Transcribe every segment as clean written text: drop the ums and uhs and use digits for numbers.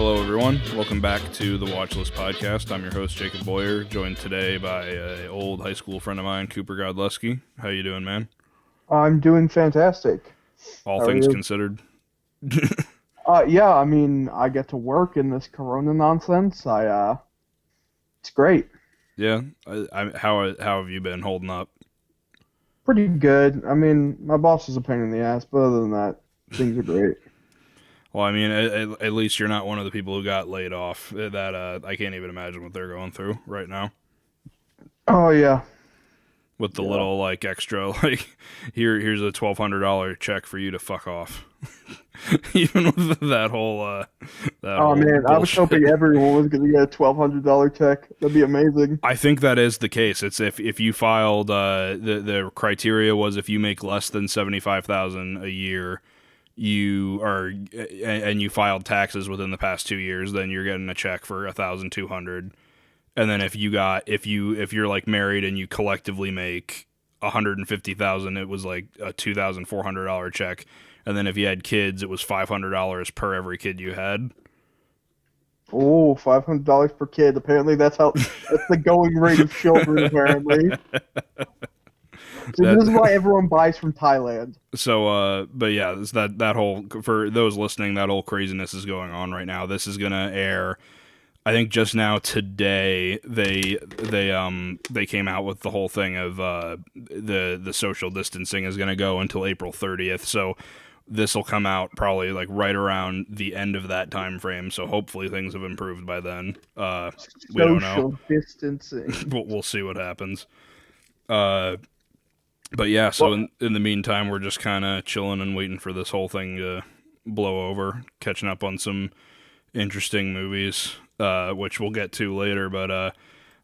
Hello, everyone. Welcome back to the Watchlist Podcast. I'm your host, Jacob Boyer, joined today by an old high school friend of mine, Couper Godleski. How you doing, man? I'm doing fantastic. All things considered. Yeah, I mean, I get to work in this Corona nonsense. It's great. Yeah. How have you been holding up? Pretty good. I mean, my boss is a pain in the ass, but other than that, things are great. Well, I mean, at least you're not one of the people who got laid off. That I can't even imagine what they're going through right now. Oh, yeah. With the little, like, extra, like, here's a $1,200 check for you to fuck off. Even with that whole, oh, man, bullshit. I was hoping everyone was going to get a $1,200 check. That'd be amazing. I think that is the case. It's if you filed, the criteria was if you make less than $75,000 a year, and you filed taxes within the past 2 years, then you're getting a check for $1,200. And then if you're like married and you collectively make $150,000, it was like a $2,400 check. And then if you had kids, it was $500 per every kid you had. Oh, $500 per kid. Apparently that's the going rate of children, apparently. So this is why everyone buys from Thailand. So, but yeah, that whole, for those listening, that whole craziness is going on right now. This is gonna air, I think just now today. They came out with the whole thing of the social distancing is gonna go until April 30th. So this will come out probably like right around the end of that time frame. So hopefully things have improved by then. We don't know. Social distancing. We'll see what happens. But yeah, so in the meantime, we're just kind of chilling and waiting for this whole thing to blow over, catching up on some interesting movies, which we'll get to later. But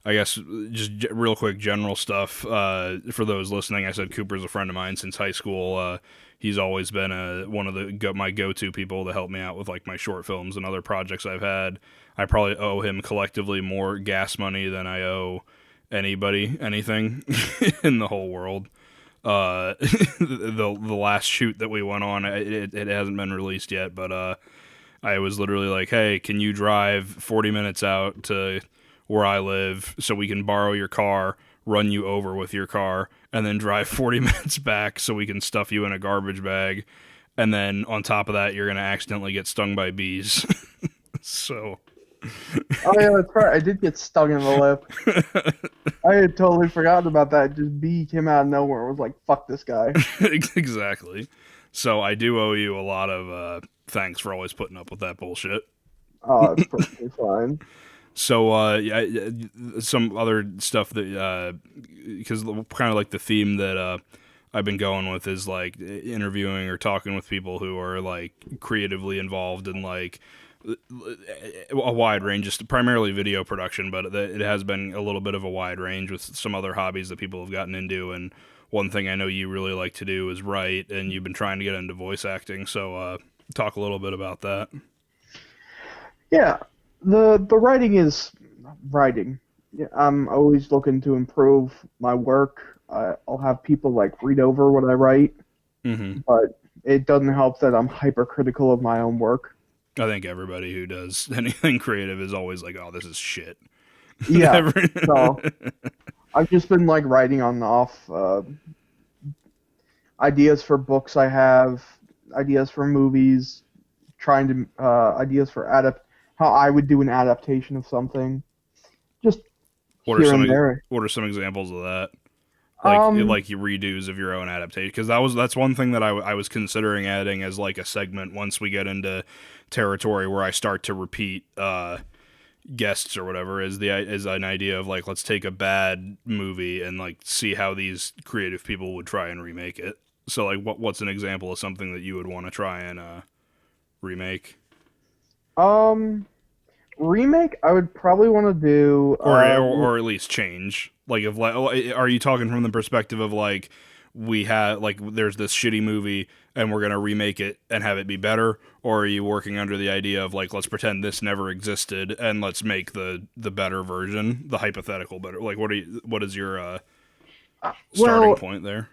I guess just real quick general stuff for those listening. I said Cooper's a friend of mine since high school. He's always been one of my go-to people to help me out with like my short films and other projects I've had. I probably owe him collectively more gas money than I owe anybody anything in the whole world. The last shoot that we went on, it hasn't been released yet, but I was literally like, hey, can you drive 40 minutes out to where I live so we can borrow your car, run you over with your car, and then drive 40 minutes back so we can stuff you in a garbage bag, and then on top of that you're gonna accidentally get stung by bees. So oh yeah, that's right. I did get stung in the lip. I had totally forgotten about that. Just bee came out of nowhere. I was like, "Fuck this guy." Exactly. So I do owe you a lot of thanks for always putting up with that bullshit. Oh, it's perfectly fine. So yeah, some other stuff that because kind of like the theme that I've been going with is like interviewing or talking with people who are like creatively involved in like a wide range, just primarily video production, but it has been a little bit of a wide range with some other hobbies that people have gotten into. And one thing I know you really like to do is write, and you've been trying to get into voice acting. So talk a little bit about that. Yeah, the writing is writing. Yeah, I'm always looking to improve my work. I'll have people like read over what I write, but it doesn't help that I'm hypercritical of my own work. I think everybody who does anything creative is always like, oh, this is shit. Yeah, so I've just been like writing on and off ideas for books I have, ideas for movies, ideas for how I would do an adaptation of something. Just what are some examples of that? Like you redos of your own adaptation, because that's one thing that I was considering adding as like a segment once we get into territory where I start to repeat guests or whatever, is an idea of like, let's take a bad movie and like see how these creative people would try and remake it. So like what's an example of something that you would want to try and remake? Remake, I would probably want to do or at least change. Like, if like, are you talking from the perspective of like, we have like there's this shitty movie and we're gonna remake it and have it be better, or are you working under the idea of like, let's pretend this never existed and let's make the better version, the hypothetical better? Like, what is your starting point there?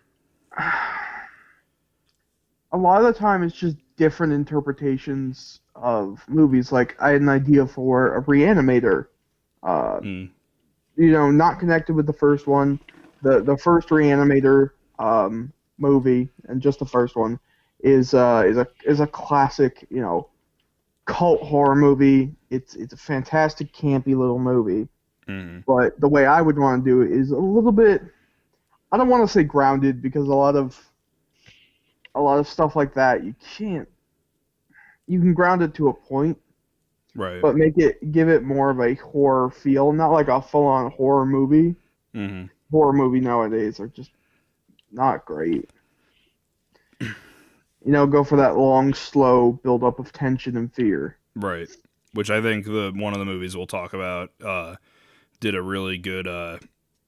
A lot of the time it's just different interpretations of movies. Like I had an idea for a Reanimator. Uh, Mm. Not connected with the first one. The first Reanimator movie, and just the first one, is a classic, cult horror movie. It's a fantastic campy little movie. Mm. But the way I would want to do it is a little bit. I don't want to say grounded because a lot of stuff like that you can't. You can ground it to a point, Right. but give it more of a horror feel, not like a full-on horror movie. Mm-hmm. Horror movie nowadays are just not great. Go for that long, slow build-up of tension and fear. Right. Which I think one of the movies we'll talk about did a really good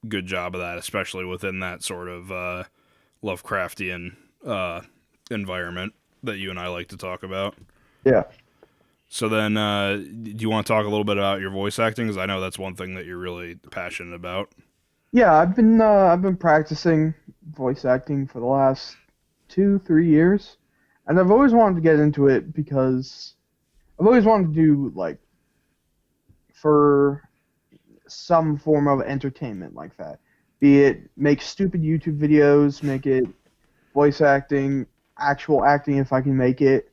job of that, especially within that sort of Lovecraftian environment that you and I like to talk about. Yeah. So then, do you want to talk a little bit about your voice acting? Because I know that's one thing that you're really passionate about. Yeah, I've been practicing voice acting for the last 2-3 years, and I've always wanted to get into it because I've always wanted to do for some form of entertainment like that. Be it make stupid YouTube videos, make it voice acting, actual acting if I can make it.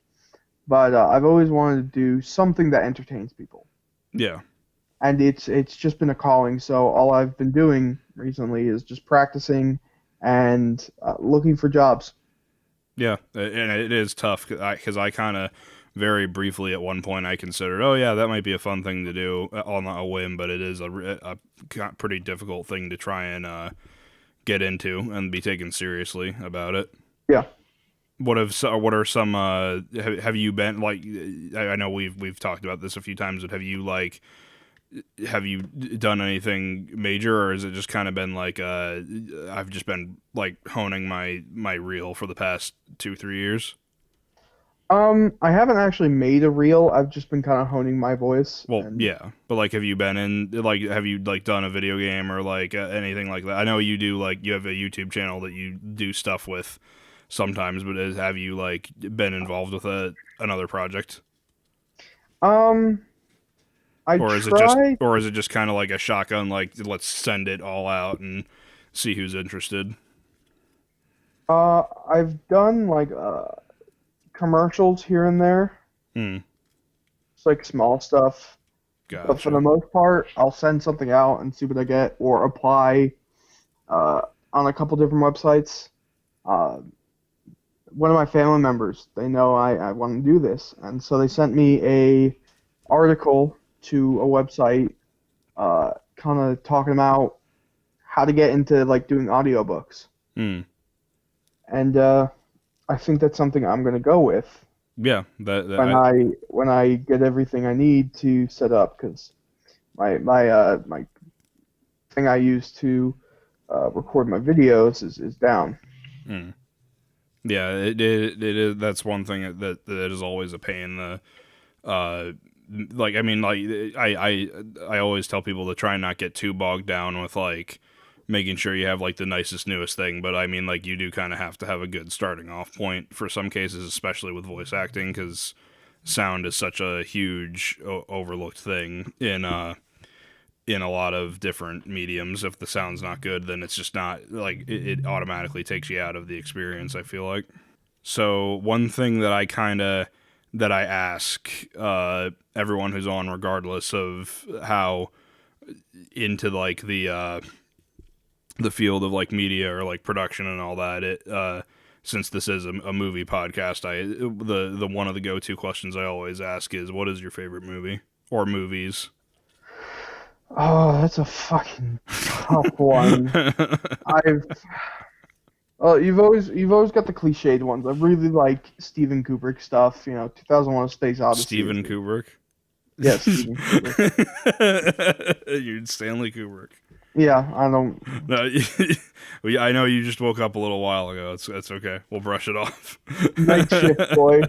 But I've always wanted to do something that entertains people. Yeah. And it's just been a calling, so all I've been doing recently is just practicing and looking for jobs. Yeah, and it is tough because I kind of very briefly at one point I considered, oh yeah, that might be a fun thing to do on a whim, but it is a pretty difficult thing to try and get into and be taken seriously about it. Yeah. What are some have you been like? I know we've talked about this a few times, but have you done anything major, or has it just kind of been like I've just been like honing my reel for the past 2-3 years? I haven't actually made a reel. I've just been kind of honing my voice. Well, yeah, but like, have you been in have you like done a video game or like anything like that? I know you do you have a YouTube channel that you do stuff with sometimes, but have you like been involved with another project? Or is it just kind of like a shotgun, like let's send it all out and see who's interested? I've done commercials here and there. It's like small stuff. Gotcha. But for the most part, I'll send something out and see what I get, or apply on a couple different websites. One of my family members, they know I want to do this, and so they sent me a article to a website kind of talking about how to get into doing audiobooks. And I think that's something I'm going to go with. Yeah, when I get everything I need to set up, because my thing I use to record my videos is down. Yeah, it is. That's one thing that is always a pain. I always tell people to try and not get too bogged down with making sure you have the nicest, newest thing. But I mean, you do kind of have to have a good starting off point for some cases, especially with voice acting, because sound is such a huge overlooked thing in a lot of different mediums. If the sound's not good, then it's just not it automatically takes you out of the experience, I feel like. So one thing that I ask everyone who's on, regardless of how into the field of media or production and all that, since this is a movie podcast, the one of the go-to questions I always ask is, what is your favorite movie or movies? Oh, that's a fucking tough one. You've always got the cliched ones. I really like Steven Kubrick stuff. 2001: A Space Odyssey. Steven Kubrick. Yes, Steven Kubrick. You're Stanley Kubrick. Yeah, I don't. No, I know you just woke up a little while ago. That's okay. We'll brush it off. Night shift, boy.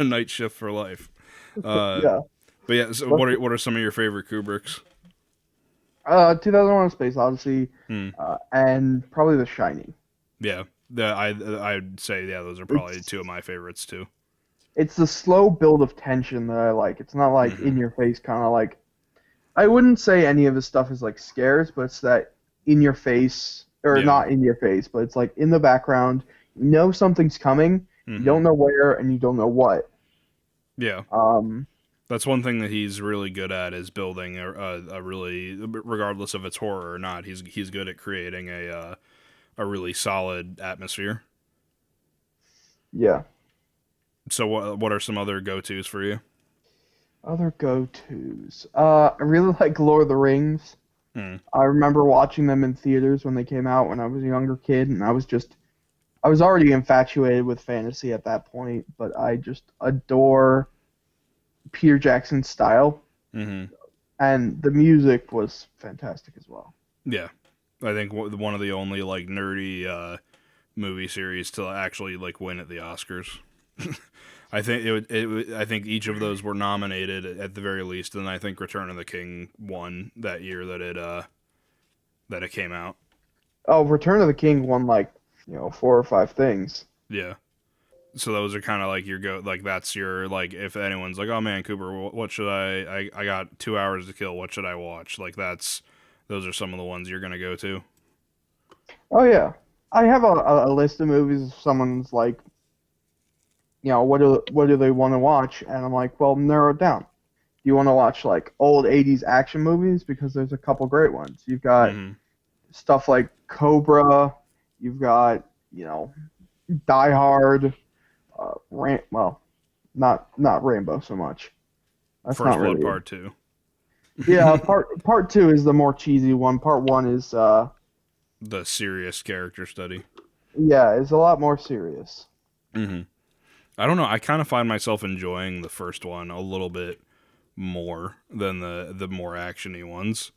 Night shift for life. Yeah. But yeah, so what are some of your favorite Kubricks? 2001: A Space Odyssey, and probably The Shining. Yeah, I'd say those are probably two of my favorites too. it's the slow build of tension that I like. It's not like Mm-hmm. in your face kind of like. I wouldn't say any of his stuff is like scares, but it's that in your face, or Yeah. not in your face, but it's like in the background. You know something's coming. You Mm-hmm. don't know where, and you don't know what. Yeah. Um, That's one thing that he's really good at is building a really, regardless if it's horror or not, he's good at creating a really solid atmosphere. yeah. So what are some other go-tos for you? Other go-tos. I really like Lord of the Rings. Mm. I remember watching them in theaters when they came out when I was a younger kid, and I was already infatuated with fantasy at that point, but I just adore Peter Jackson's style, Mm-hmm. and the music was fantastic as well. Yeah, I think one of the only like nerdy movie series to actually like win at the Oscars. I think I think each of those were nominated at the very least, and I think Return of the King won that year that it came out. Oh, Return of the King won like, 4 or 5 things. Yeah. So those are kind of like your go, like that's your like if anyone's like, oh man, Cooper, what should I got 2 hours to kill. What should I watch? Like those are some of the ones you're gonna go to. Oh yeah, I have a list of movies. If someone's like, what do they want to watch? And I'm like, well, narrow it down. Do you want to watch like old '80s action movies? Because there's a couple great ones. You've got Mm-hmm. stuff like Cobra. You've got Die Hard. Well, not Rainbow so much. That's First not Blood really. Part Two. Yeah, part two is the more cheesy one. Part one is The serious character study. yeah, is a lot more serious. Mm-hmm. I don't know. I kind of find myself enjoying the first one a little bit more than the more actiony ones.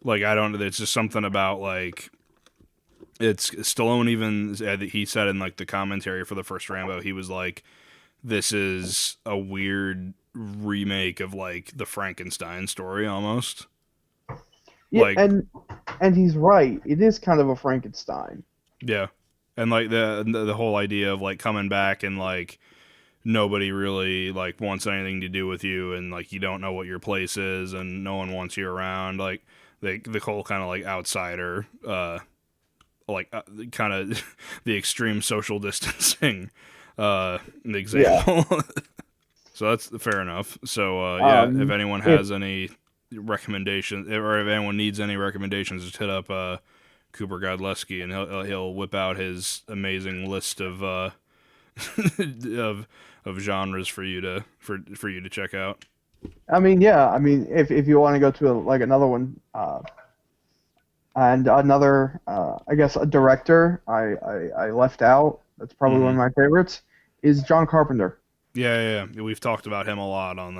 Like I don't. It's just something about like it's Stallone. Even he said in like the commentary for the first Rambo, he was like, "This is a weird remake of like the Frankenstein story almost." Yeah, Like and he's right. It is kind of a Frankenstein. yeah, and like the whole idea of like coming back and like nobody really like wants anything to do with you and like you don't know what your place is and no one wants you around like the whole kind of like outsider kind of the extreme social distancing example. Yeah. So that's fair enough. So yeah, if anyone If has any recommendations or if anyone needs any recommendations, just hit up Couper Godleski and he'll whip out his amazing list of of genres for you to check out. I mean, yeah, I mean, if you want to go to like another one, and another, I guess a director I left out. That's probably one Mm-hmm. of my favorites. Is John Carpenter. Yeah. We've talked about him a lot on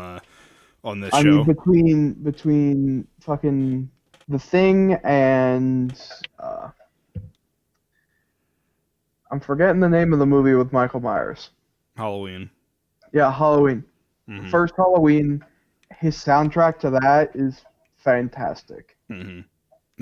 this I mean, show. between fucking The Thing and I'm forgetting the name of the movie with Michael Myers. Halloween. Yeah, Halloween. Mm-hmm. First Halloween. His soundtrack to that is fantastic. Mm-hmm.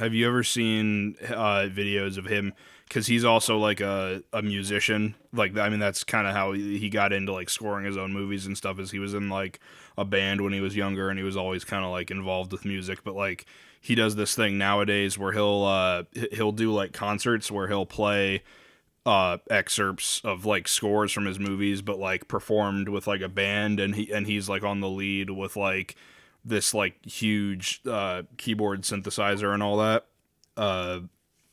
Have you ever seen videos of him? Because he's also like a musician. Like I mean, that's kind of how he got into like scoring his own movies and stuff. Is he was in like a band when he was younger, and he was always kind of like involved with music. But like he does this thing nowadays where he'll do like concerts where he'll play excerpts of like scores from his movies, but like performed with like a band, and he's like on the lead with like this like huge keyboard synthesizer and all that.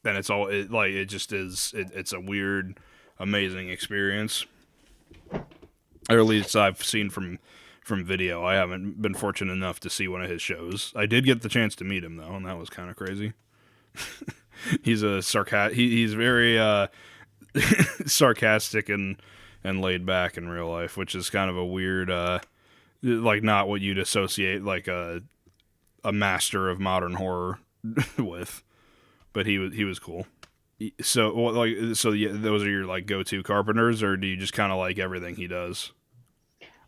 And it's all it just is. It's a weird, amazing experience. Or at least I've seen from video. I haven't been fortunate enough to see one of his shows. I did get the chance to meet him though, and that was kind of crazy. He's a he's very sarcastic and laid back in real life, which is kind of a weird like not what you'd associate like a master of modern horror with, but he was cool. So yeah, those are your like go-to Carpenters, or do you just kind of like everything he does?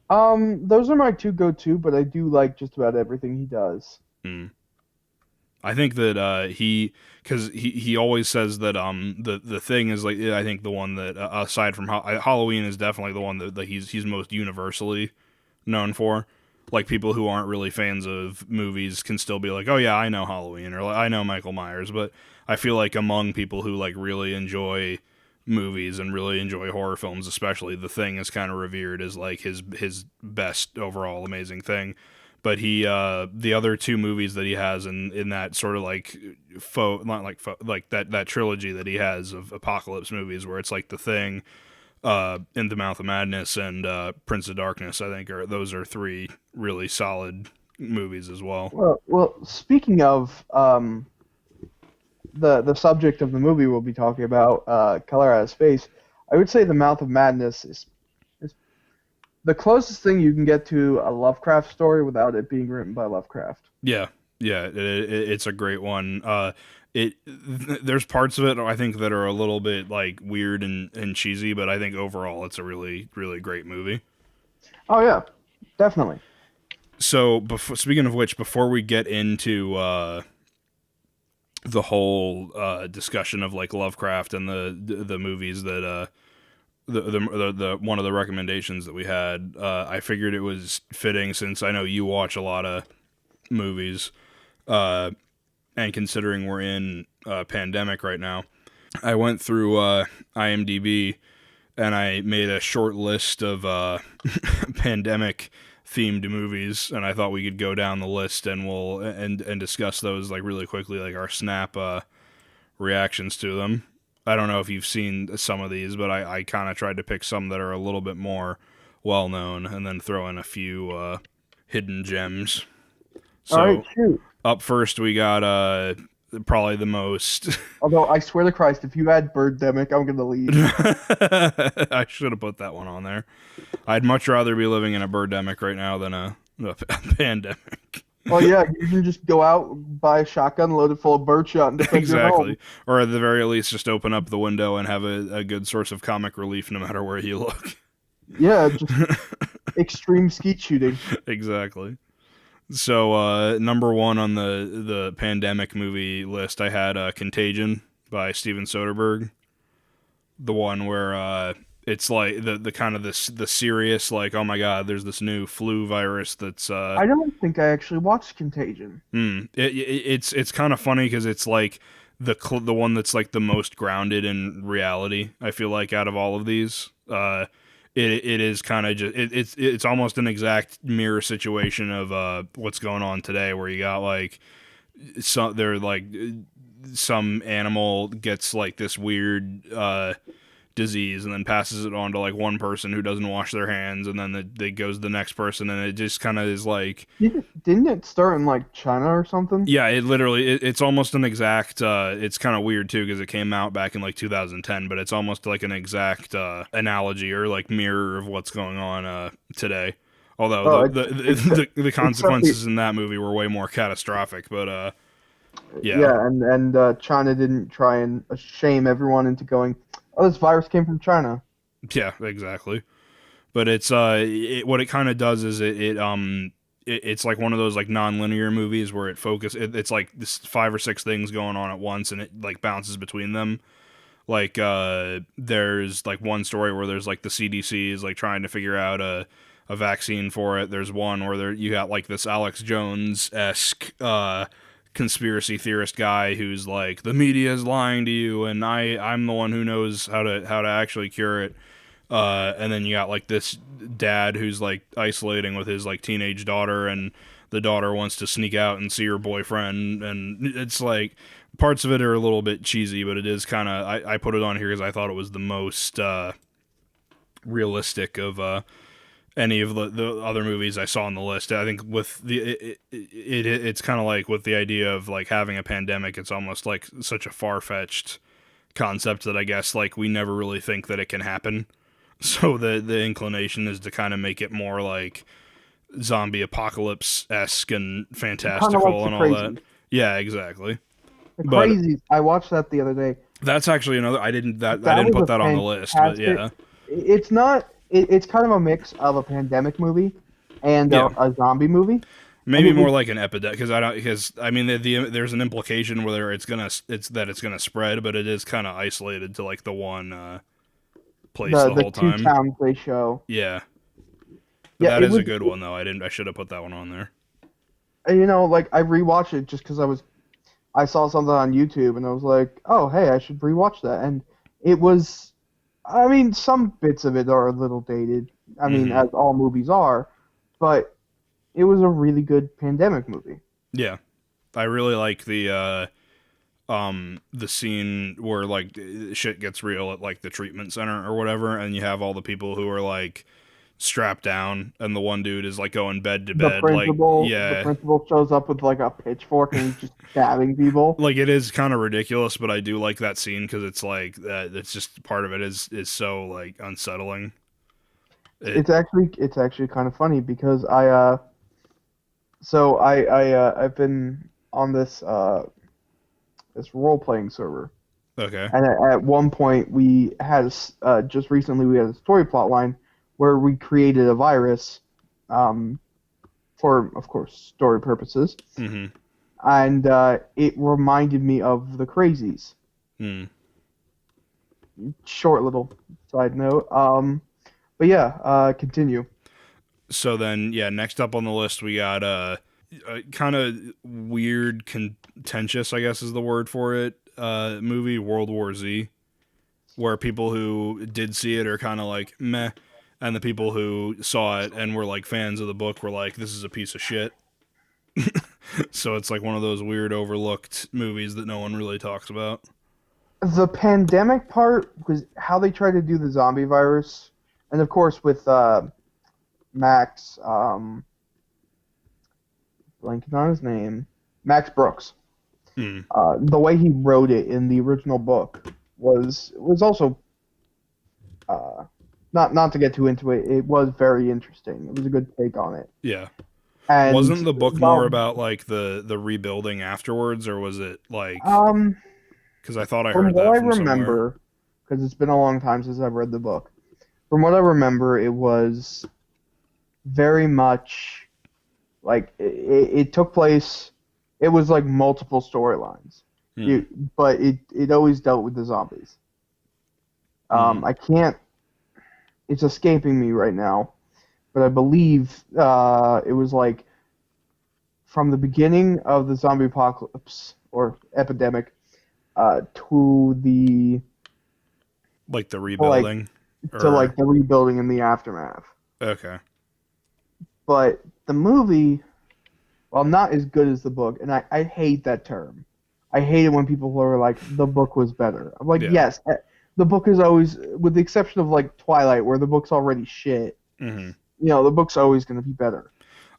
Those are my two go-to, but I do like just about everything he does. Hmm. I think that because he always says that the thing is like, I think the one that aside from Halloween is definitely the one that he's most universally known for. Like, people who aren't really fans of movies can still be like, oh yeah, I know Halloween, or like, I know Michael Myers. But I feel like among people who like really enjoy movies and really enjoy horror films, especially, The Thing is kind of revered as like his best overall amazing thing. But the other two movies that he has in that sort of like that trilogy that he has of apocalypse movies, where it's like The Thing, In the Mouth of Madness, and Prince of Darkness, I think those are three really solid movies as well. Well, speaking of the subject of the movie we'll be talking about, Color Out of Space, I would say The Mouth of Madness is the closest thing you can get to a Lovecraft story without it being written by Lovecraft. Yeah, it's a great one. There's parts of it I think that are a little bit like weird and cheesy, but I think overall it's a really, really great movie. Oh yeah, definitely. So, speaking of which, before we get into the whole discussion of like Lovecraft and the movies that the one of the recommendations that we had, I figured it was fitting, since I know you watch a lot of movies, and considering we're in a pandemic right now, I went through IMDb and I made a short list of pandemic themed movies, and I thought we could go down the list and we'll discuss those like really quickly, like our snap reactions to them. I don't know if you've seen some of these, but I kind of tried to pick some that are a little bit more well known, and then throw in a few hidden gems. So, all right, shoot. Up first, we got probably the most. Although I swear to Christ, if you had Birdemic, I'm gonna leave. I should have put that one on there. I'd much rather be living in a birdemic right now than a pandemic. Well, yeah, you can just go out, buy a shotgun, load it full of birdshot, and defend your home. Exactly. Or at the very least, just open up the window and have a good source of comic relief no matter where you look. Yeah, just extreme skeet shooting. Exactly. So, number one on the pandemic movie list, I had Contagion by Steven Soderbergh. The one where it's like the kind of the serious, like, oh my god, there's this new flu virus that's. I don't think I actually watched Contagion. It's kind of funny because it's like the one that's like the most grounded in reality, I feel like, out of all of these. It is kind of just it's almost an exact mirror situation of what's going on today, where you got like some animal gets like this weird disease and then passes it on to like one person who doesn't wash their hands, and then it goes to the next person, and it just kind of is like, didn't it start in like China or something? Yeah, it literally it's almost an exact it's kind of weird too because it came out back in like 2010, but it's almost like an exact analogy or like mirror of what's going on today. Although the consequences in that movie were way more catastrophic, but yeah, and China didn't try and shame everyone into going, oh, this virus came from China. Yeah, exactly. But it's what it kind of does is it's like one of those like non-linear movies where it's like this 5 or 6 things going on at once, and it like bounces between them. Like there's like one story where there's like the CDC is like trying to figure out a vaccine for it. There's one where you got like this Alex Jones-esque conspiracy theorist guy who's like, the media is lying to you, and I'm the one who knows how to actually cure it. And then you got like this dad who's like isolating with his like teenage daughter, and the daughter wants to sneak out and see her boyfriend, and it's like parts of it are a little bit cheesy, but it is kind of I put it on here because I thought it was the most realistic of any of the other movies I saw on the list. I think with it's kind of like with the idea of like having a pandemic, it's almost like such a far-fetched concept that I guess like we never really think that it can happen. So the inclination is to kind of make it more like zombie apocalypse-esque and fantastical and all that. Yeah, exactly. Crazy. I watched that the other day. That's actually another. I didn't put that on the list, but yeah. It's not. It's kind of a mix of a pandemic movie and a zombie movie. Maybe more like an epidemic, because I mean there's an implication whether it's gonna spread, but it is kind of isolated to like the one place the the whole two time. towns they show. Yeah, but Yeah, that it is was. a good one though. I should have put that one on there. And, you know, like I rewatched it just because I saw something on YouTube and I was like, oh hey, I should rewatch that. And it was, I mean, some bits of it are a little dated. I mean, as all movies are, but it was a really good pandemic movie. Yeah, I really like the scene where like shit gets real at like the treatment center or whatever, and you have all the people who are like strapped down, and the one dude is like going bed to bed, like The principal shows up with like a pitchfork and he's just stabbing people. like it is kind of ridiculous, but I do like that scene because it's like that. It's just part of it is so like unsettling. It's actually kind of funny because I've been on this role playing server. Okay. And at one point we had just recently we had a story plot line where we created a virus, for of course story purposes. Mm-hmm. And it reminded me of the Crazies. Mm. Short little side note. But yeah, continue. So then, yeah, next up on the list we got a kind of weird, contentious, I guess is the word for it, movie, World War Z, where people who did see it are kind of like, meh, and the people who saw it and were like fans of the book were like, this is a piece of shit. So it's like one of those weird overlooked movies that no one really talks about. The pandemic part was how they tried to do the zombie virus, and of course with Max, blanking on his name, Max Brooks. The way he wrote it in the original book was also not to get too into it. It was very interesting. It was a good take on it. Yeah. And wasn't the book more about like the rebuilding afterwards, or was it like? Because I thought I heard that from somewhere. From what I remember, because it's been a long time since I've read the book. From what I remember, it was very much like it took place. It was like multiple storylines, but it always dealt with the zombies. I can't. It's escaping me right now, but I believe it was like from the beginning of the zombie apocalypse or epidemic to the like the rebuilding to like the rebuilding and the aftermath. Okay. But the movie, while not as good as the book, and I hate that term. I hate it when people are like, the book was better. I'm like, yes, the book is always, with the exception of like Twilight, where the book's already shit. Mm-hmm. You know, the book's always going to be better.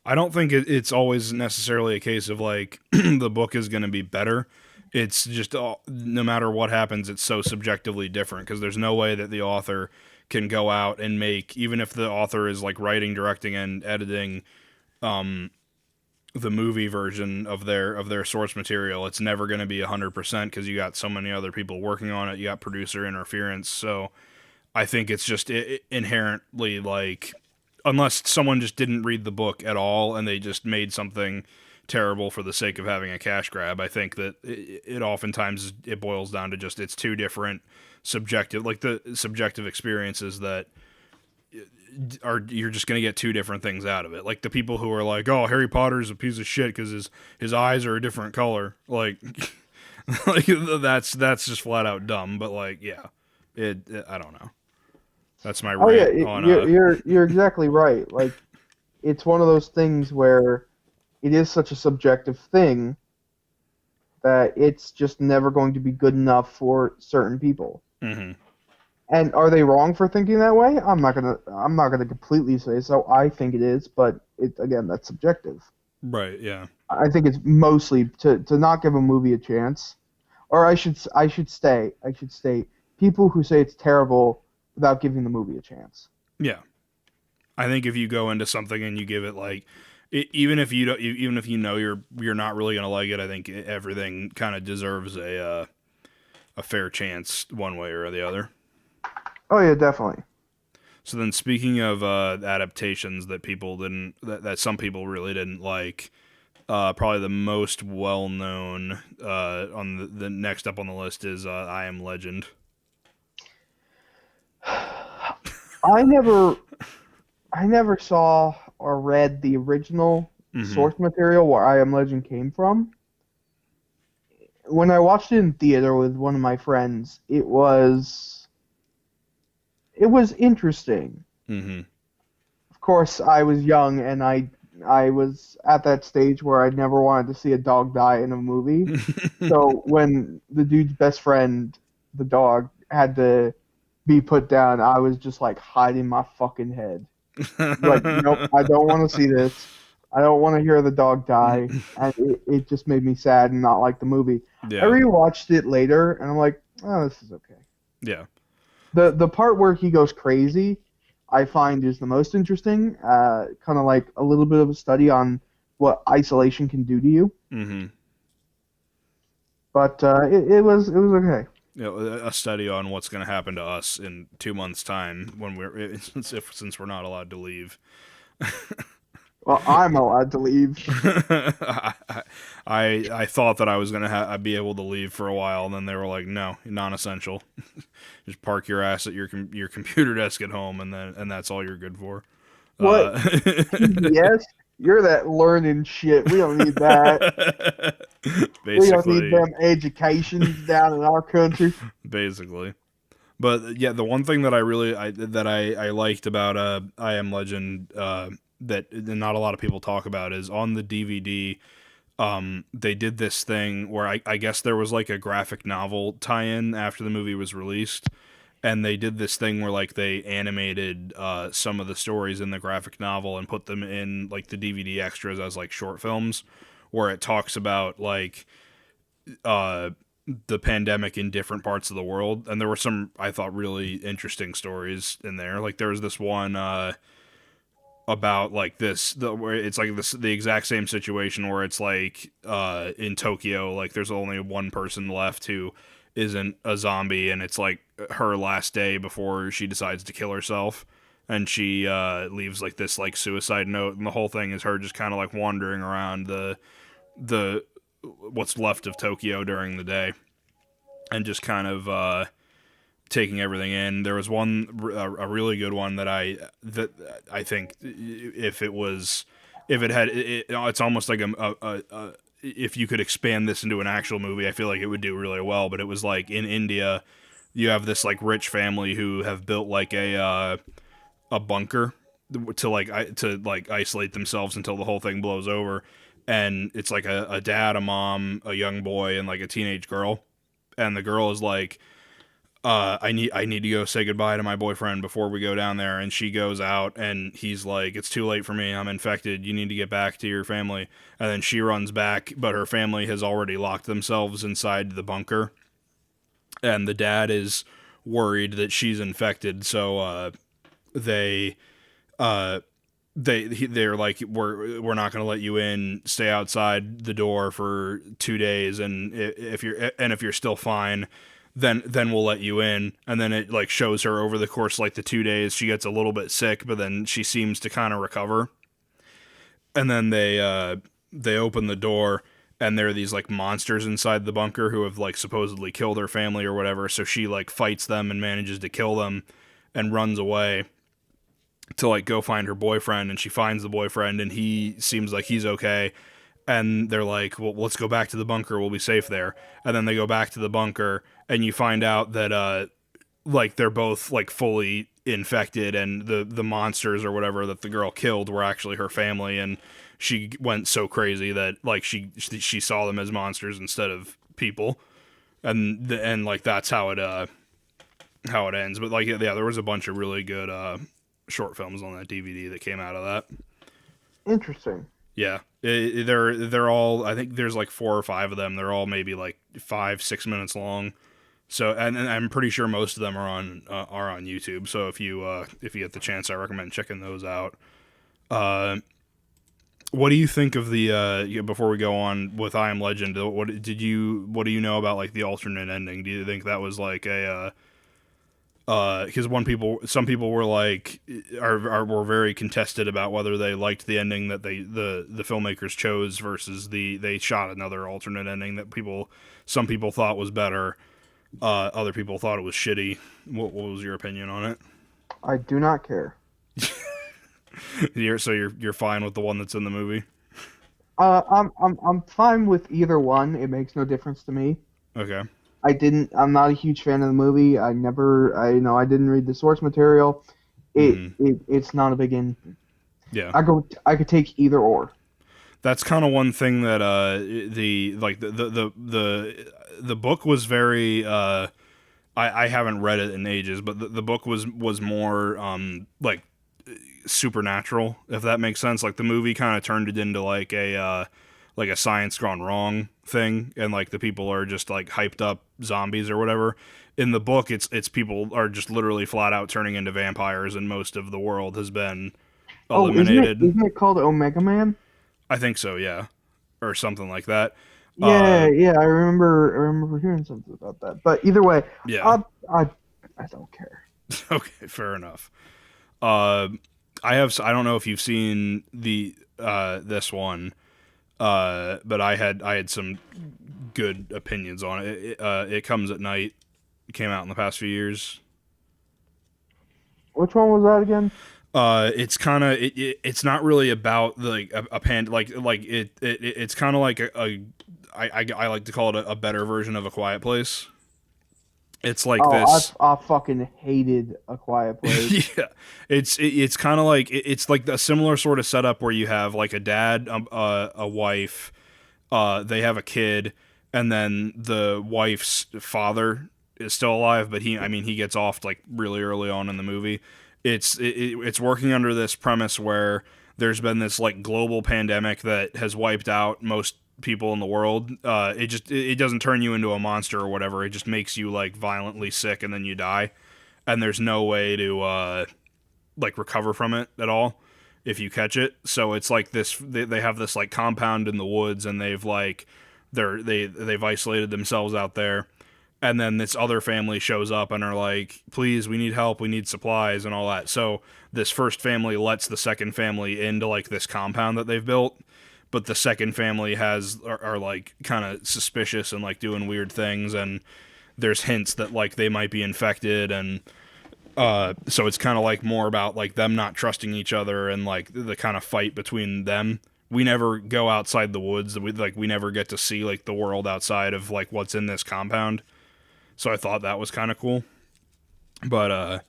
I don't think it's always necessarily a case of like the book is going to be better. It's just no matter what happens, it's so subjectively different because there's no way that the author can go out and make, even if the author is like writing, directing, and editing the movie version of their source material, it's never going to be 100% because you got so many other people working on it. You got producer interference. So I think it's just inherently like, unless someone just didn't read the book at all and they just made something terrible for the sake of having a cash grab, I think that it oftentimes it boils down to just it's two different subjective experiences that you're just going to get two different things out of it. Like the people who are like, oh, Harry Potter's a piece of shit because his eyes are a different color. Like, like that's just flat out dumb. But like, yeah, I don't know. That's my rant. You're exactly right. Like, it's one of those things where it is such a subjective thing that it's just never going to be good enough for certain people. Mm-hmm. And are they wrong for thinking that way? I'm not gonna completely say so. I think it is, but again, that's subjective. Right. Yeah. I think it's mostly to not give a movie a chance, or I should state people who say it's terrible without giving the movie a chance. Yeah. I think if you go into something and you give it like, even if you know you're not really gonna like it, I think everything kind of deserves a fair chance one way or the other. Oh yeah, definitely. So then, speaking of adaptations that people didn't, that some people really didn't like, probably the most well known on the next up on the list is I Am Legend. I never saw or read the original source material where I Am Legend came from. When I watched it in theater with one of my friends, it was interesting. Mm-hmm. Of course, I was young and I was at that stage where I never wanted to see a dog die in a movie. So when the dude's best friend, the dog, had to be put down, I was just like hiding my fucking head. Like, nope, I don't want to see this. I don't want to hear the dog die. And it just made me sad and not like the movie. Yeah. I rewatched it later and I'm like, oh, this is okay. Yeah. The part where he goes crazy, I find is the most interesting. Kind of like a little bit of a study on what isolation can do to you. Mm-hmm. But it was okay. You know, a study on what's going to happen to us in 2 months' time when since we're not allowed to leave. Well, I'm allowed to leave. I thought that I was gonna be able to leave for a while, and then they were like, "No, non-essential. Just park your ass at your computer desk at home, and that's all you're good for." What? Yes, you're that learning shit. We don't need that. Basically, we don't need them educations down in our country. Basically. But yeah, the one thing that I liked about I Am Legend that not a lot of people talk about is on the DVD. They did this thing where I guess there was like a graphic novel tie-in after the movie was released, and they did this thing where like they animated some of the stories in the graphic novel and put them in like the DVD extras as like short films, where it talks about like the pandemic in different parts of the world. And there were some, I thought, really interesting stories in there. Like there was this one about like where it's like the exact same situation where it's like in Tokyo, like there's only one person left who isn't a zombie, and it's like her last day before she decides to kill herself, and she leaves like this like suicide note, and the whole thing is her just kind of like wandering around the what's left of Tokyo during the day, and just kind of taking everything in. There was a really good one that I think it's almost like if you could expand this into an actual movie, I feel like it would do really well. But it was like in India, you have this like rich family who have built like a bunker to isolate themselves until the whole thing blows over. And it's like a dad, a mom, a young boy, and like a teenage girl. And the girl is like, I need to go say goodbye to my boyfriend before we go down there. And she goes out, and he's like, it's too late for me. I'm infected. You need to get back to your family. And then she runs back, but her family has already locked themselves inside the bunker. And the dad is worried that she's infected. So they're like, we're not going to let you in. Stay outside the door for 2 days, and if you're still fine, then we'll let you in. And then it like shows her over the course of, like the 2 days, she gets a little bit sick, but then she seems to kind of recover. And then they open the door, and there are these like monsters inside the bunker who have like supposedly killed her family or whatever. So she like fights them and manages to kill them, and runs away to like go find her boyfriend. And she finds the boyfriend, and he seems like he's okay. And they're like, well, let's go back to the bunker. We'll be safe there. And then they go back to the bunker, and you find out that like they're both like fully infected, and the monsters or whatever that the girl killed were actually her family. And she went so crazy that like she saw them as monsters instead of people. And like that's how it ends. But like yeah, there was a bunch of really good short films on that DVD that came out of that. Interesting. Yeah, they're all. I think there's like 4 or 5 of them. They're all maybe like 5-6 minutes long. So and I'm pretty sure most of them are on YouTube. So if you get the chance, I recommend checking those out. What do you think of the before we go on with I Am Legend? What do you know about like the alternate ending? Do you think that was like a Because some people were like, were very contested about whether they liked the ending that the filmmakers chose versus they shot another alternate ending that some people thought was better. Other people thought it was shitty. What was your opinion on it? I do not care. You're fine with the one that's in the movie? I'm fine with either one. It makes no difference to me. Okay. I'm not a huge fan of the movie. I didn't read the source material. It's not a big in. Yeah. I could take either or. That's kind of one thing that the book was very I haven't read it in ages, but the book was more like supernatural, if that makes sense. Like the movie kind of turned it into like a science gone wrong thing, and like the people are just like hyped up zombies or whatever. In the book, it's people are just literally flat out turning into vampires, and most of the world has been eliminated. Isn't it called Omega Man? I think so, yeah, or something like that. Yeah, I remember hearing something about that. But either way, yeah, I don't care. Okay, fair enough. I don't know if you've seen this one. But I had some good opinions on it. It Comes at Night. It came out in the past few years. Which one was that again? It's kind of it's not really about like a pan it's kind of like I like to call it a better version of A Quiet Place. It's like this. I fucking hated A Quiet Place. Yeah, it's kind of like it's like a similar sort of setup where you have like a dad, a wife, they have a kid, and then the wife's father is still alive, but he gets off like really early on in the movie. It's working under this premise where there's been this like global pandemic that has wiped out most people in the world. It doesn't turn you into a monster or whatever. It just makes you like violently sick and then you die, and there's no way to like recover from it at all if you catch it. So it's like this. They have this like compound in the woods, and they've isolated themselves out there. And then this other family shows up and are like, please, we need help, we need supplies and all that. So this first family lets the second family into like this compound that they've built, but the second family are like kind of suspicious and like doing weird things, and there's hints that like they might be infected, and so it's kind of like more about like them not trusting each other and like the kind of fight between them. We never go outside the woods. We never get to see like the world outside of like what's in this compound. So I thought that was kind of cool. But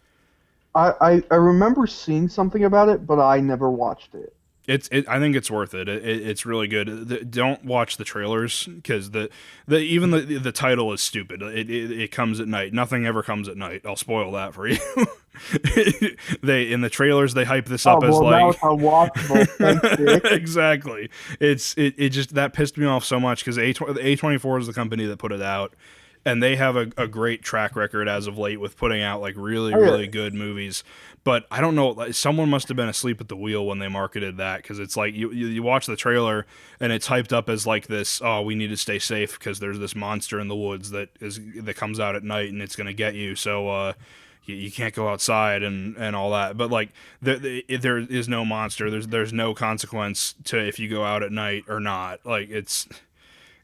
I remember seeing something about it, but I never watched it. I think it's worth it. It's really good. Don't watch the trailers, because even the title is stupid. It comes at night. Nothing ever comes at night. I'll spoil that for you. In the trailers they hype this up as like that was unwatchable. Exactly. It just that pissed me off so much, because A24 is the company that put it out. And they have a great track record as of late with putting out like really good movies. But I don't know, someone must have been asleep at the wheel when they marketed that, because it's like you watch the trailer and it's hyped up as like this, oh, we need to stay safe because there's this monster in the woods that comes out at night and it's going to get you. So you can't go outside and all that. But like there is no monster. There's no consequence to if you go out at night or not. Like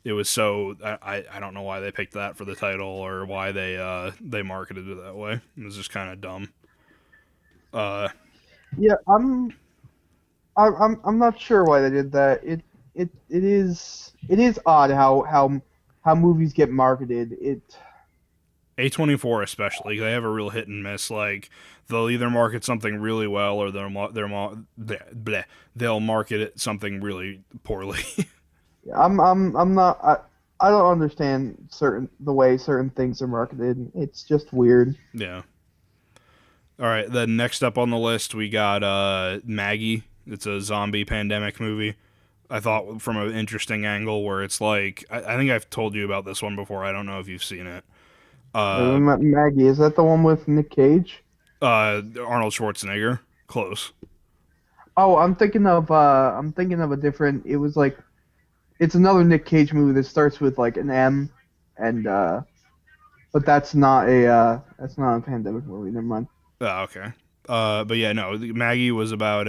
it was so I don't know why they picked that for the title or why they marketed it that way. It was just kind of dumb. Yeah, I'm not sure why they did that. It is odd how movies get marketed. A24 especially, they have a real hit and miss. Like they'll either market something really well or they'll market it something really poorly. I'm not. I don't understand the way certain things are marketed. It's just weird. Yeah. All right. Then next up on the list we got Maggie. It's a zombie pandemic movie. I thought from an interesting angle where it's like I think I've told you about this one before. I don't know if you've seen it. Maggie, is that the one with Nick Cage? Arnold Schwarzenegger. Close. Oh, I'm thinking of a different. It was like. It's another Nick Cage movie that starts with like an M, and But that's not a pandemic movie. Never mind. Oh, okay. But yeah, no, Maggie was about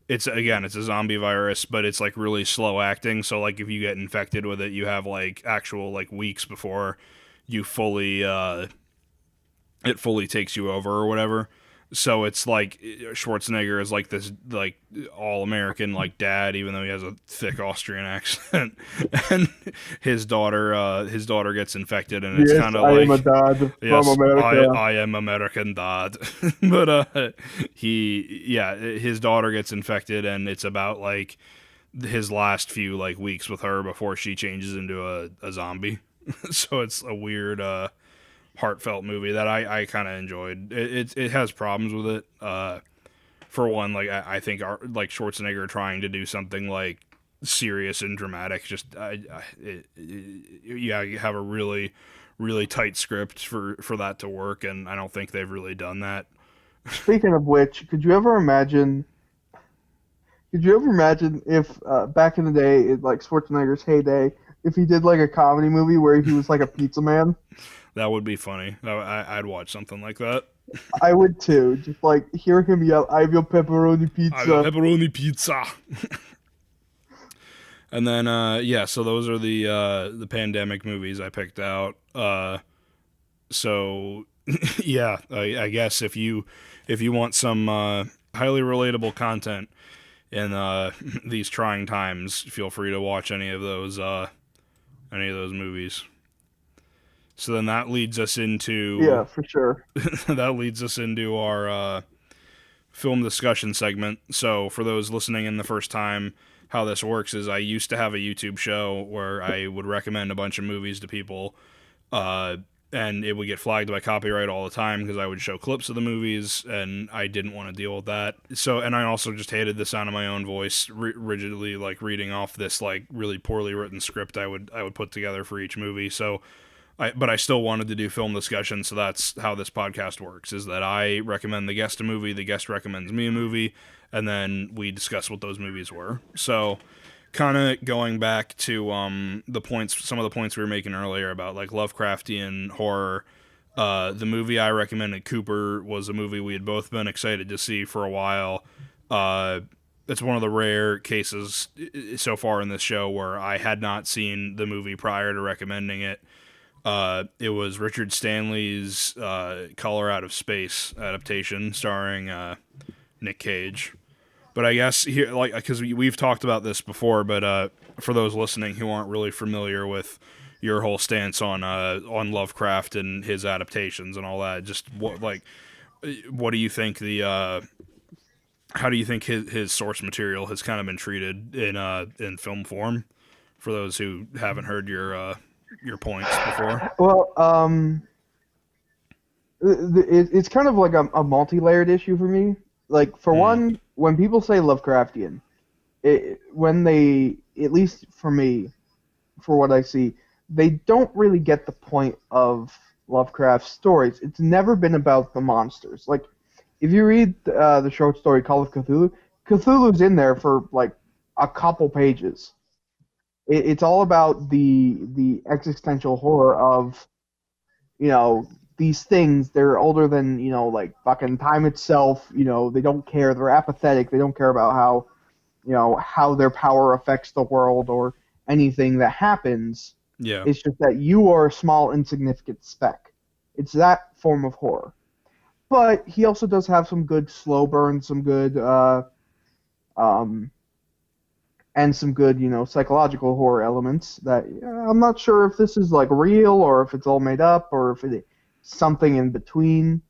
it's a zombie virus, but it's like really slow acting. So like if you get infected with it, you have like actual like weeks before you fully it fully takes you over or whatever. So it's like Schwarzenegger is like this like all American like dad, even though he has a thick Austrian accent, and his daughter gets infected, and it's Yes, kind of I am a like dad from yes, America. I am American dad, but his daughter gets infected, and it's about like his last few like weeks with her before she changes into a zombie. So it's a weird heartfelt movie that I kind of enjoyed. It has problems with it. For one, like I think like Schwarzenegger trying to do something like serious and dramatic. Just you have a really tight script for that to work, and I don't think they've really done that. Speaking of which, could you ever imagine? Could you ever imagine if back in the day, in like Schwarzenegger's heyday, if he did like a comedy movie where he was like a pizza man? That would be funny. I'd watch something like that. I would too. Just like hear him yell, "I have your pepperoni pizza." I have pepperoni pizza. And then so those are the pandemic movies I picked out. So yeah, I guess if you want some highly relatable content in these trying times, feel free to watch any of those movies. So then that leads us into Yeah, for sure. that leads us into our film discussion segment. So for those listening in the first time, how this works is I used to have a YouTube show where I would recommend a bunch of movies to people, and it would get flagged by copyright all the time because I would show clips of the movies, and I didn't want to deal with that. So, and I also just hated the sound of my own voice, rigidly like reading off this like really poorly written script I would put together for each movie. So but I still wanted to do film discussion, so that's how this podcast works, is that I recommend the guest a movie, the guest recommends me a movie, and then we discuss what those movies were. So kind of going back to some of the points we were making earlier about like Lovecraftian horror, the movie I recommended, Couper, was a movie we had both been excited to see for a while. It's one of the rare cases so far in this show where I had not seen the movie prior to recommending it. It was Richard Stanley's Color Out of Space adaptation starring Nick Cage. But I guess here, like, because we've talked about this before, but for those listening who aren't really familiar with your whole stance on Lovecraft and his adaptations and all that, just what do you think how do you think his source material has kind of been treated in film form? For those who haven't heard your points before. Well, it's kind of like a multi-layered issue for me. Like, for one, when people say Lovecraftian, when they, at least for me, for what I see, they don't really get the point of Lovecraft's stories. It's never been about the monsters. Like, if you read the short story Call of Cthulhu, Cthulhu's in there for, like, a couple pages. It's all about the existential horror of, these things. They're older than, like fucking time itself. They don't care. They're apathetic. They don't care about how their power affects the world or anything that happens. Yeah. It's just that you are a small, insignificant speck. It's that form of horror. But he also does have some good slow burn, some good and some good, psychological horror elements that I'm not sure if this is like real or if it's all made up or if it's something in between.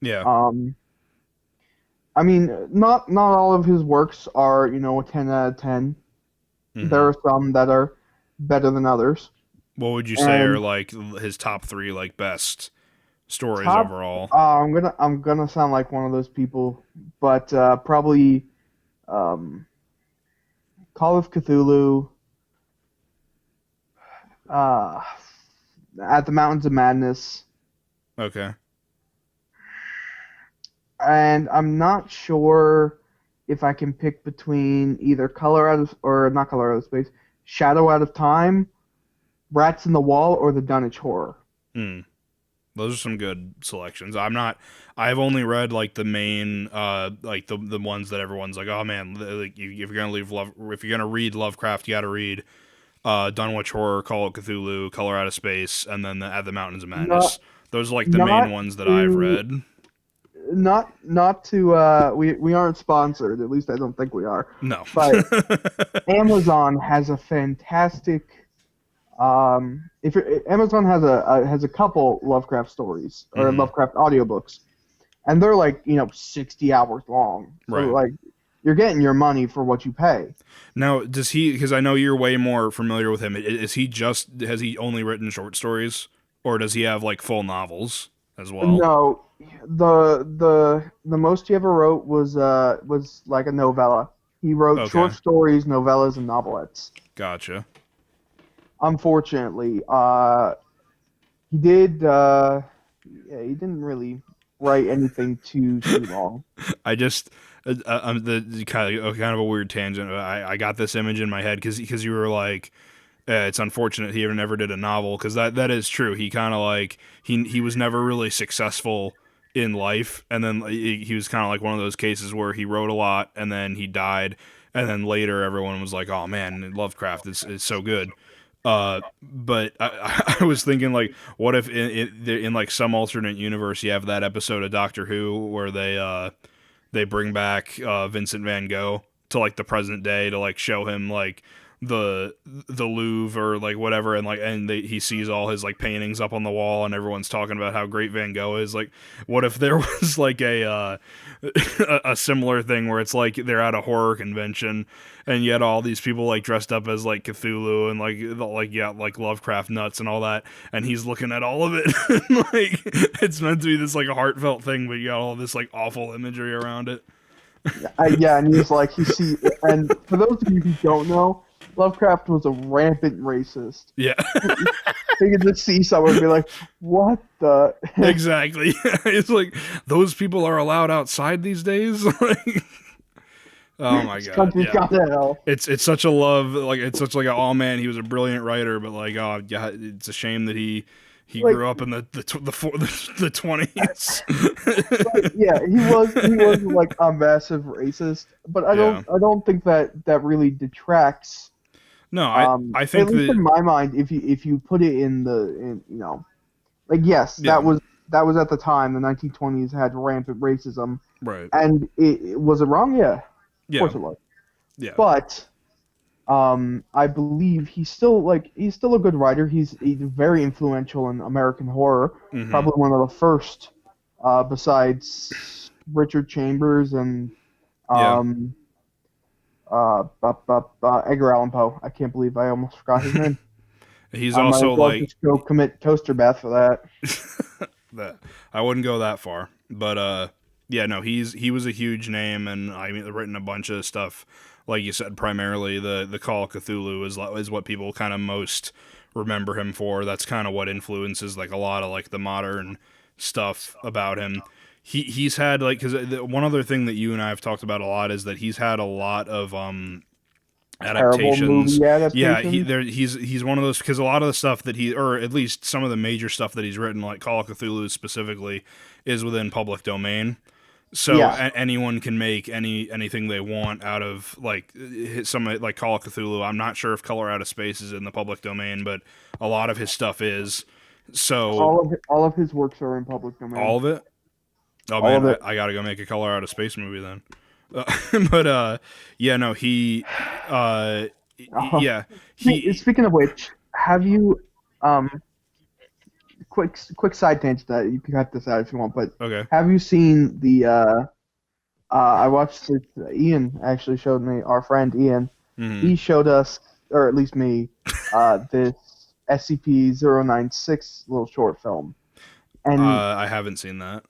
Yeah. I mean, not all of his works are, a 10 out of 10. Mm-hmm. There are some that are better than others. What would you say are like his top 3 like best stories overall? I'm gonna sound like one of those people, but probably Call of Cthulhu, At the Mountains of Madness. Okay. And I'm not sure if I can pick between either not Color Out of Space, Shadow Out of Time, Rats in the Wall, or the Dunwich Horror. Those are some good selections. I've only read like the main, like the ones that everyone's like, oh man, like if you're gonna if you're gonna read Lovecraft, you got to read Dunwich Horror, Call of Cthulhu, Color Out of Space, and then At the Mountains of Not Madness. Those are like the main not ones that I've to read. not to we aren't sponsored. At least I don't think we are. No, But Amazon has a fantastic. If Amazon has a couple Lovecraft stories or Lovecraft audiobooks, and they're like 60 hours long. So right. like you're getting your money for what you pay. Now, does he? Because I know you're way more familiar with him. Has he only written short stories, or does he have like full novels as well? No, the most he ever wrote was like a novella. He wrote short stories, novellas, and novelettes. Gotcha. Unfortunately, he didn't really write anything too long. I just the kind of a weird tangent. I got this image in my head because you were like, it's unfortunate he never did a novel, because that is true. He kind of like he was never really successful in life, and then he was kind of like one of those cases where he wrote a lot and then he died, and then later everyone was like, oh man, Lovecraft is so good. But I was thinking, like, what if in like some alternate universe you have that episode of Doctor Who where they bring back Vincent Van Gogh to like the present day to like show him like the Louvre or like whatever, and he sees all his like paintings up on the wall, and everyone's talking about how great Van Gogh is. Like, what if there was like a similar thing where it's like they're at a horror convention and you had all these people like dressed up as like Cthulhu and like Lovecraft nuts and all that, and he's looking at all of it and like it's meant to be this like a heartfelt thing, but you got all this like awful imagery around it. Yeah, and he's like, and for those of you who don't know, Lovecraft was a rampant racist. Yeah. You could just see someone be like, what the? Exactly. It's like, those people are allowed outside these days? Like, oh my god. Yeah. It's such a love, like, it's such like oh man, he was a brilliant writer, but like, oh yeah, it's a shame that he like, grew up in the 20s. Yeah, he was like a massive racist, but I don't think that really detracts. No, I think at least in my mind, if you put it in like, yes, that was at the time, the 1920s had rampant racism, right? And it was it wrong? Yeah, of course it was. Yeah, but I believe he's still a good writer. He's very influential in American horror. Mm-hmm. Probably one of the first, besides Richard Chambers and Edgar Allan Poe. I can't believe I almost forgot his name. He's also like, just go commit toaster bath for that. That I wouldn't go that far, but yeah, no, he was a huge name, and I mean, written a bunch of stuff. Like you said, primarily the Call of Cthulhu is what people kind of most remember him for. That's kind of what influences like a lot of like the modern stuff about him. He's had like, because one other thing that you and I have talked about a lot is that he's had a lot of adaptations. Yeah, he's one of those, because a lot of the stuff that or at least some of the major stuff that he's written, like Call of Cthulhu specifically, is within public domain. So anyone can make anything they want out of like some like Call of Cthulhu. I'm not sure if Color Out of Space is in the public domain, but a lot of his stuff is. So all of his works are in public domain. All of it. Oh man, I gotta go make a Color Out of Space movie then. But yeah, no, Speaking of which, have you quick side tangent that you can cut this out if you want, but okay. Have you seen the I watched it, Ian actually showed me, our friend Ian. Mm-hmm. He showed us, or at least me, this SCP-096 little short film. And I haven't seen that.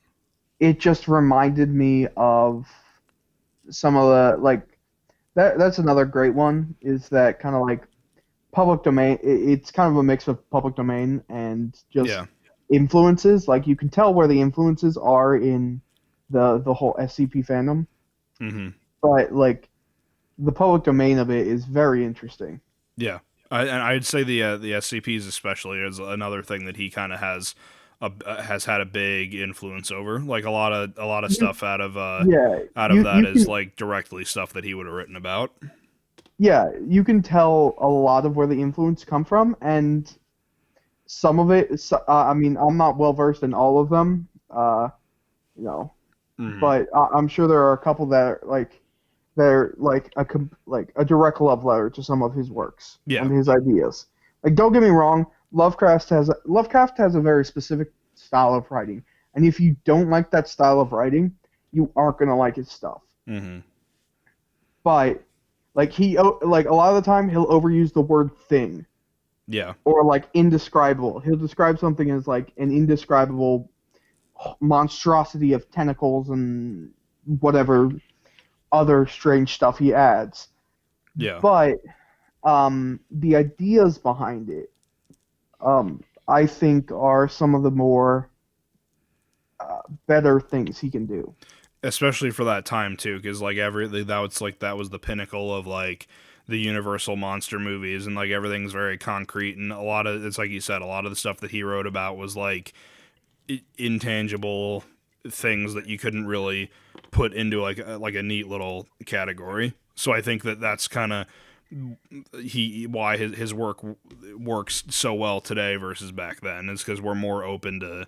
It just reminded me of some of the, like, that's another great one, is that kind of like public domain. It's kind of a mix of public domain and just influences. Like, you can tell where the influences are in the whole SCP fandom. Mm-hmm. But, like, the public domain of it is very interesting. Yeah. And I'd say the SCPs especially is another thing that he kind of has has had a big influence over. Like a lot of stuff out of Yeah, that you is can like directly stuff that he would have written about. yeah, you can tell a lot of where the influence come from, and some of it. I mean, I'm not well versed in all of them, you know, Hmm. but I'm sure there are a couple that are like like a direct love letter to some of his works Yeah. and his ideas. Like, don't get me wrong, Lovecraft has a very specific style of writing, and if you don't like that style of writing, you aren't gonna like his stuff. Hmm. But like like a lot of the time he'll overuse the word thing Yeah. or like indescribable. He'll describe something as like an indescribable monstrosity of tentacles and whatever other strange stuff he adds. Yeah. But the ideas behind it, I think, are some of the more better things he can do. Especially for that time too, because like that was the pinnacle of like the Universal monster movies, and like everything's very concrete, and a lot of it's like you said, a lot of the stuff that he wrote about was like intangible things that you couldn't really put into like a neat little category. So I think that that's kind of why his work works so well today versus back then, is because we're more open to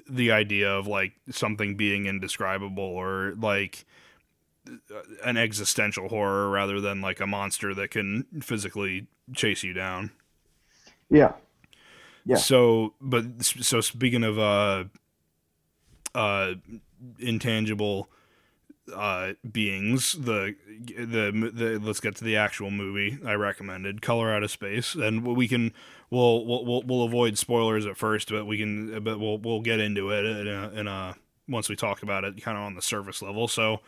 the idea of like something being indescribable, or like an existential horror rather than like a monster that can physically chase you down. Yeah, yeah. So speaking of uh intangible beings, the let's get to the actual movie I recommended, Color Out of Space, and we'll avoid spoilers at first, but we'll get into it in a once we talk about it kind of on the surface level. So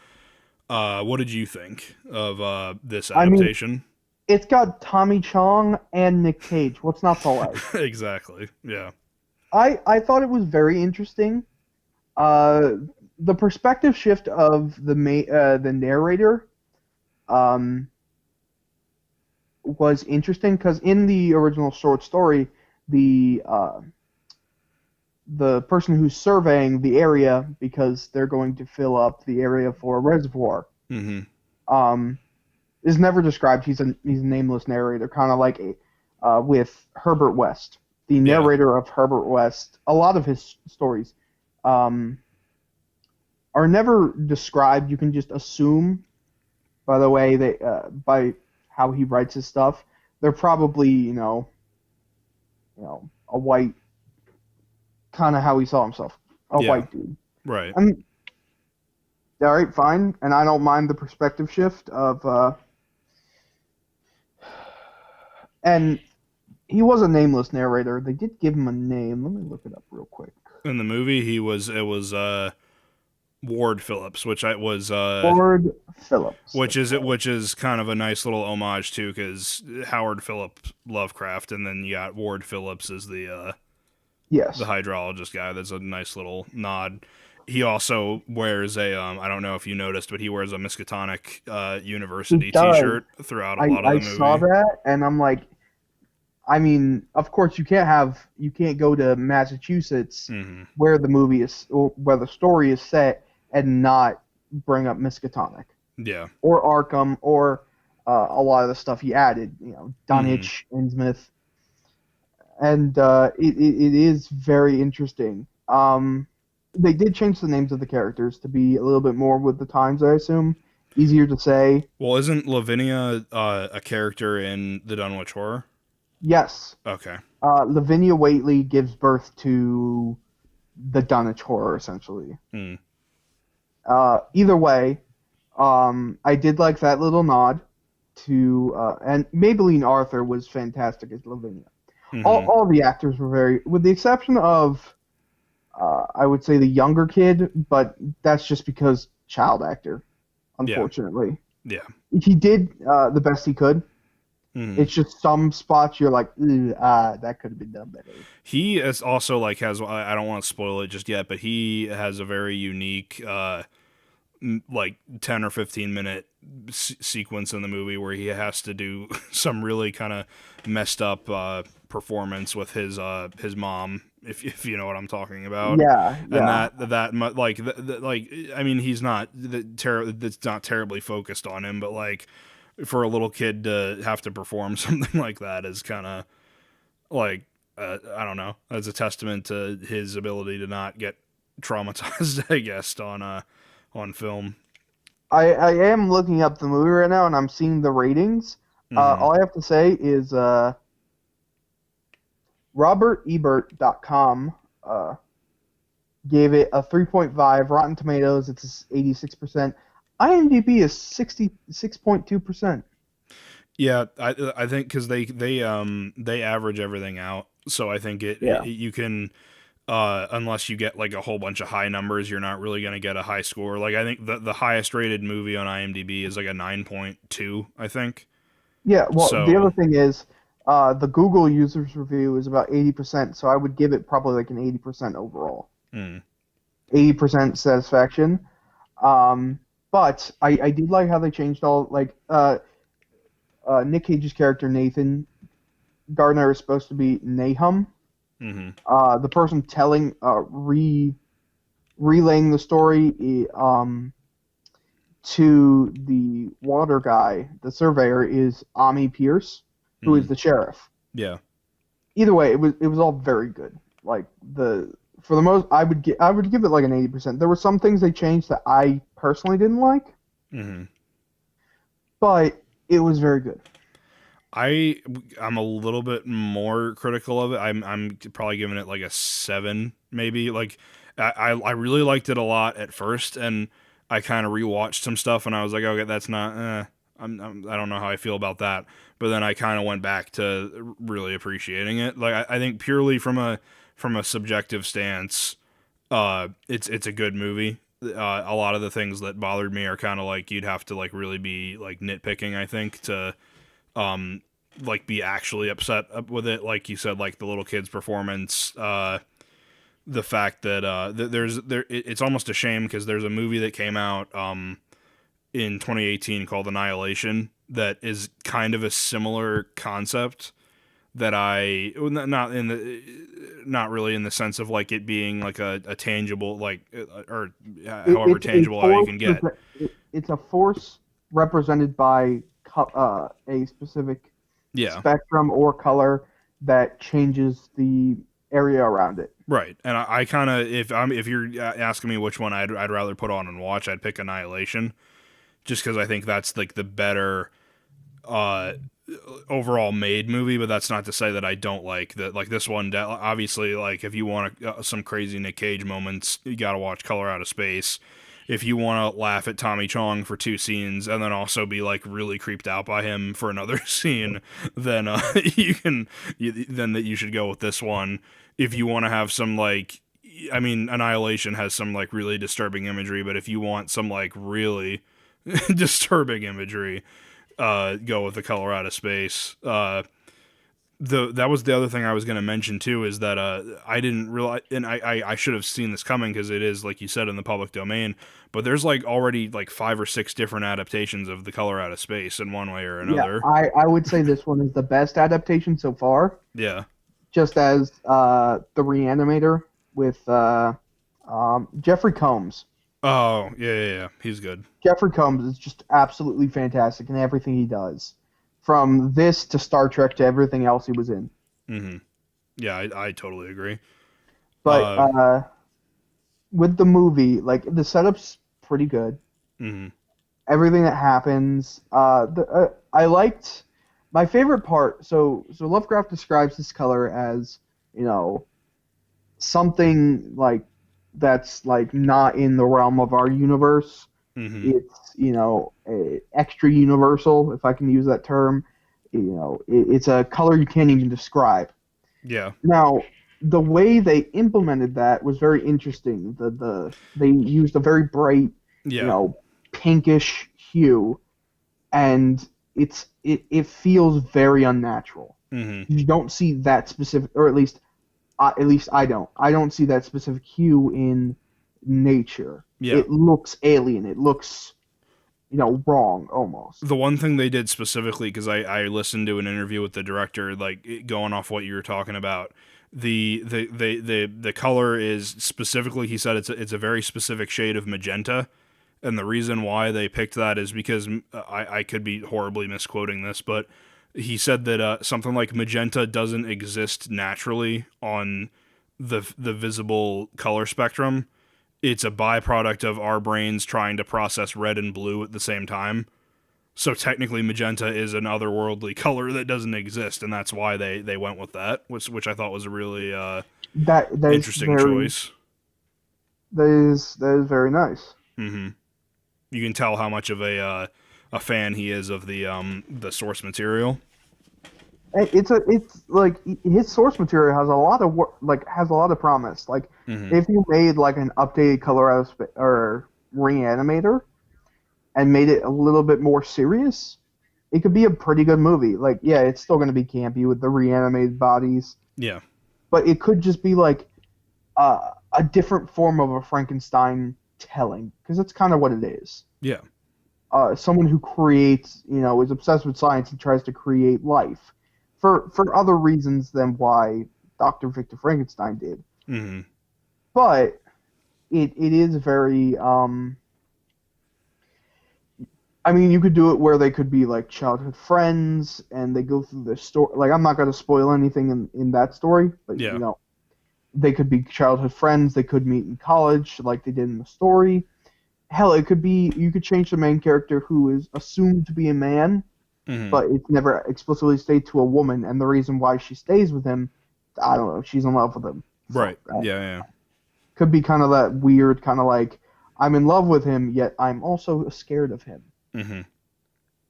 what did you think of this I mean, adaptation? it's got Tommy Chong and Nick Cage. What's not to like? Exactly. Yeah. I thought it was very interesting. Uh, the perspective shift of the narrator um, was interesting because in the original short story, the uh, the person who's surveying the area because they're going to fill up the area for a reservoir Hmm. um, is never described. He's a nameless narrator, kind of like with Herbert West, the Yeah. narrator of Herbert West. A lot of his stories um, are never described. You can just assume by the way by how he writes his stuff. They're probably a white, kind of how he saw himself, a Yeah. white dude. Right. And all right, fine, and I don't mind the perspective shift of and he was a nameless narrator. They did give him a name. Let me look it up real quick. In the movie, it was Ward Phillips, Ford Phillips. which is kind of a nice little homage too, because Howard Phillips Lovecraft, and then you got Ward Phillips as the Yes. hydrologist guy. That's a nice little nod. He also wears a I don't know if you noticed, but he wears a Miskatonic He University does. T-shirt throughout a I lot of I the saw movie. that and I'm like, I mean, of course you can't go to Massachusetts Hmm. where the movie is or where the story is set and not bring up Miskatonic Yeah. or Arkham or a lot of the stuff he added, Hmm. Dunwich, Innsmouth, and it is very interesting. They did change the names of the characters to be a little bit more with the times, I assume, easier to say. Well, isn't Lavinia a character in the Dunwich Horror? Yes, Okay. Lavinia Waitley gives birth to the Dunwich Horror, essentially. Mm. Either way, I did like that little nod to, and Maybelline Arthur was fantastic as Lavinia. Hmm. All the actors were very, with the exception of, I would say the younger kid, but that's just because child actor, Yeah. unfortunately. Yeah. He did the best he could. Hmm. It's just some spots you're like, that could have been done better. He is also like has I don't want to spoil it just yet, but he has a very unique like 10 or 15 minute sequence in the movie where he has to do some really kind of messed up performance with his mom, if you know what I'm talking about. Yeah, And I mean, he's not that's not terribly focused on him, but like for a little kid to have to perform something like that is kind of like I don't know, as a testament to his ability to not get traumatized, I guess, on film. I am looking up the movie right now, and I'm seeing the ratings. All I have to say is RobertEbert.com gave it a 3.5. Rotten Tomatoes, it's 86%. IMDb is 66.2%. Yeah, I think because they average everything out, so I think you can. Unless you get like a whole bunch of high numbers, you're not really going to get a high score. Like I think the highest rated movie on IMDb is like a 9.2, I think. Yeah, well, the other thing is the Google users review is about 80%, so I would give it probably like an 80% overall. 80% satisfaction. But I did like how they changed all, like, Nick Cage's character, Nathan Gardner, is supposed to be Nahum. The person telling, relaying the story to the water guy, the surveyor, is Ami Pierce, who is the sheriff. Yeah. Either way, it was all very good. Like for the most, I would give it like an 80%. There were some things they changed that I personally didn't like, but it was very good. I'm a little bit more critical of it. I'm probably giving it like a 7, maybe. Like I really liked it a lot at first, and I kind of rewatched some stuff, and I was like, okay, that's not. I don't know how I feel about that. But then I kind of went back to really appreciating it. Like I think purely from a subjective stance, it's a good movie. A lot of the things that bothered me are kind of like you'd have to like really be like nitpicking, I think, to like be actually upset with it. Like you said, like the little kid's performance, the fact that it's almost a shame because there's a movie that came out in 2018 called Annihilation that is kind of a similar concept that not really in the sense of like it being like a tangible, like, or however tangible how you can get. It's a force represented by a specific spectrum or color that changes the area around it. Right, and I kind of, if you're asking me which one I'd rather put on and watch, I'd pick Annihilation, just because I think that's like the better overall made movie. But that's not to say that I don't like that. Like this one, obviously, like if you want some crazy Nick Cage moments, you gotta watch Color Out of Space. If you want to laugh at Tommy Chong for 2 scenes and then also be like really creeped out by him for another scene, then you should go with this one. If you want to have some like, I mean, Annihilation has some like really disturbing imagery, but if you want some like really disturbing imagery, go with The Color Out of Space. That was the other thing I was going to mention too, is that I didn't realize, and I should have seen this coming because it is, like you said, in the public domain, but there's like already like 5 or 6 different adaptations of The Color Out of Space in one way or another. Yeah, I would say this one is the best adaptation so far. Yeah. Just as The Reanimator with Jeffrey Combs. Oh, yeah. He's good. Jeffrey Combs is just absolutely fantastic in everything he does. From this to Star Trek to everything else he was in. Mm-hmm. Yeah, I totally agree. But with the movie, like, the setup's pretty good. Mm-hmm. Everything that happens. I liked... My favorite part... So Lovecraft describes this color as, something, like, that's, like, not in the realm of our universe. Mm-hmm. It's, extra universal, if I can use that term. It's a color you can't even describe. Yeah. Now, the way they implemented that was very interesting. They used a very bright, pinkish hue, and it feels very unnatural. Mm-hmm. You don't see that specific, or at least I don't. I don't see that specific hue in nature. Yeah. It looks alien. It looks, wrong almost. The one thing they did specifically, because I listened to an interview with the director, like going off what you were talking about, the color is specifically, he said it's a very specific shade of magenta, and the reason why they picked that is because I could be horribly misquoting this, but he said that something like magenta doesn't exist naturally on the visible color spectrum. It's a byproduct of our brains trying to process red and blue at the same time. So technically magenta is an otherworldly color that doesn't exist, and that's why they went with that, which I thought was a really that interesting choice. That is very nice. Mm-hmm. You can tell how much of a fan he is of the source material. It's like his source material has a lot of promise. Like if you made like an updated color or Reanimator and made it a little bit more serious, it could be a pretty good movie. Like it's still going to be campy with the reanimated bodies. Yeah. But it could just be like a different form of a Frankenstein telling, because that's kind of what it is. Yeah. Someone who creates, is obsessed with science and tries to create life. For other reasons than why Dr. Victor Frankenstein did. Mm-hmm. But it is very... I mean, you could do it where they could be like childhood friends, and they go through the story. Like, I'm not going to spoil anything in that story, but they could be childhood friends. They could meet in college, like they did in the story. Hell, it could be you could change the main character who is assumed to be a man, but it's never explicitly stated to a woman, and the reason why she stays with him, I don't know, she's in love with him. Right. Yeah. Could be kind of that weird kind of like, I'm in love with him, yet I'm also scared of him. Mm-hmm. And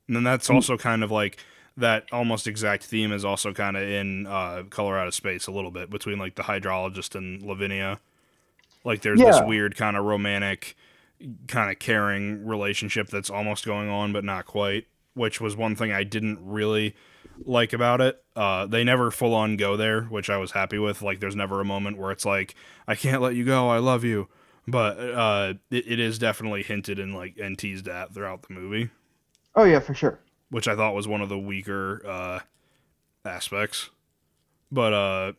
then that's also kind of like that almost exact theme is also kind of in Color Out of Space a little bit, between like the hydrologist and Lavinia. Like there's this weird kind of romantic, kind of caring relationship that's almost going on, but not quite, which was one thing I didn't really like about it. They never full on go there, which I was happy with. Like there's never a moment where it's like, I can't let you go, I love you. But it is definitely hinted and teased at throughout the movie. Oh yeah, for sure. Which I thought was one of the weaker aspects. But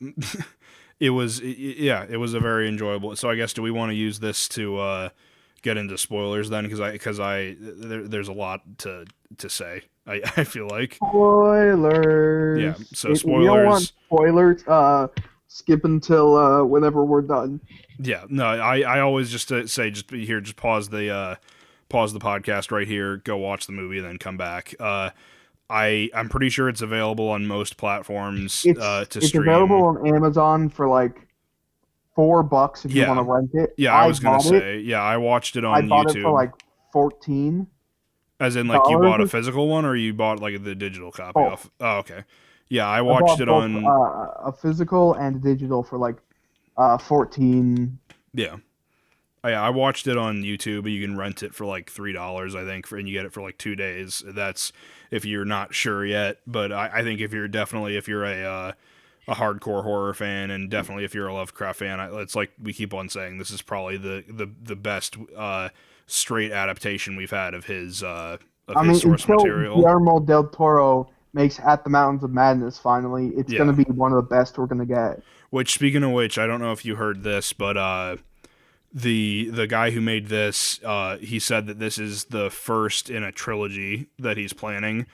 it was a very enjoyable. So I guess, do we want to use this to get into spoilers then? Because there's a lot to say. I feel like spoilers. Yeah. So spoilers. You don't want spoilers. Skip until whenever we're done. Yeah. No. I always just say just pause the podcast right here. Go watch the movie, and then come back. I'm pretty sure it's available on most platforms to stream. It's available on Amazon for like $4 if you want to rent it. Yeah, I was gonna say. Yeah, I watched it on YouTube. I bought it for like $14. As in, like, you bought a physical one, or you bought like the digital copy off? Oh, okay. Yeah, I watched it on a physical and a digital for like $14. Yeah. I watched it on YouTube. You can rent it for like $3, I think, and you get it for like 2 days. That's if you're not sure yet. But I think if you're a hardcore horror fan, and definitely if you're a Lovecraft fan, it's like we keep on saying, this is probably the best straight adaptation we've had of his source material. Guillermo del Toro makes At the Mountains of Madness finally, it's going to be one of the best we're going to get. Which, speaking of which, I don't know if you heard this, but the guy who made this, he said that this is the first in a trilogy that he's planning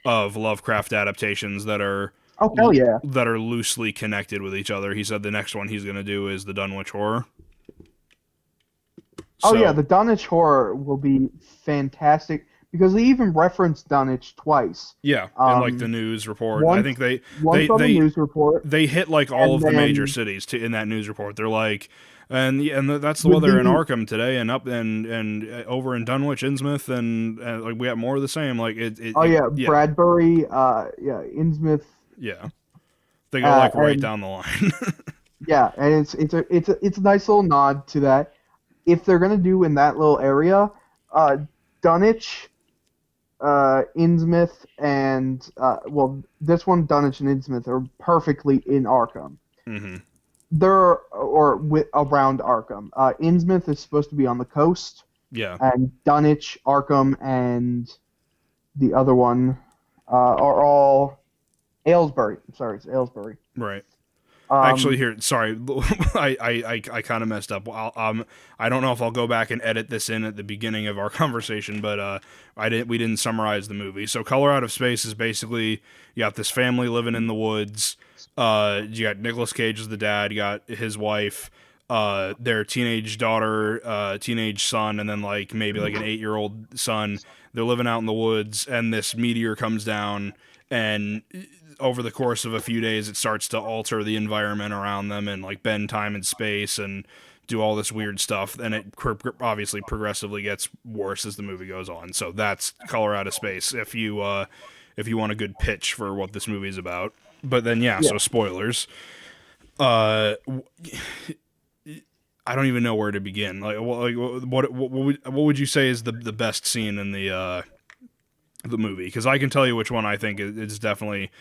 of Lovecraft adaptations that are that are loosely connected with each other. He said the next one he's going to do is the Dunwich Horror. The Dunwich Horror will be fantastic, because they even referenced Dunwich twice. Yeah, in like the news report. I think they news report. They hit like all of the major cities in that news report. They're like, and that's the weather in Arkham today, and up and over in Dunwich, Innsmouth, and like we have more of the same. Like Bradbury, Innsmouth. Yeah, they go like right down the line. Yeah, and it's a nice little nod to that. If they're gonna do in that little area, Dunwich, Innsmouth, and this one, Dunwich and Innsmouth, are perfectly in Arkham. Mm-hmm. around Arkham. Innsmouth is supposed to be on the coast, Yeah. and Dunwich, Arkham, and the other one are all Aylesbury. I'm sorry, it's Aylesbury. Right. Actually, Um, here, sorry, I kind of messed up. I don't know if I'll go back and edit this in at the beginning of our conversation, but we didn't summarize the movie. So, Color Out of Space is basically you got this family living in the woods. You got Nicolas Cage as the dad. You got his wife, their teenage daughter, teenage son, and then like maybe like an 8-year-old son. They're living out in the woods, and this meteor comes down and over the course of a few days, it starts to alter the environment around them and like bend time and space and do all this weird stuff. And it obviously progressively gets worse as the movie goes on. So that's Color Out of Space. If you want a good pitch for what this movie is about, but then yeah. So spoilers. I don't even know where to begin. Like what would you say is the best scene in the movie? Because I can tell you which one I think is definitely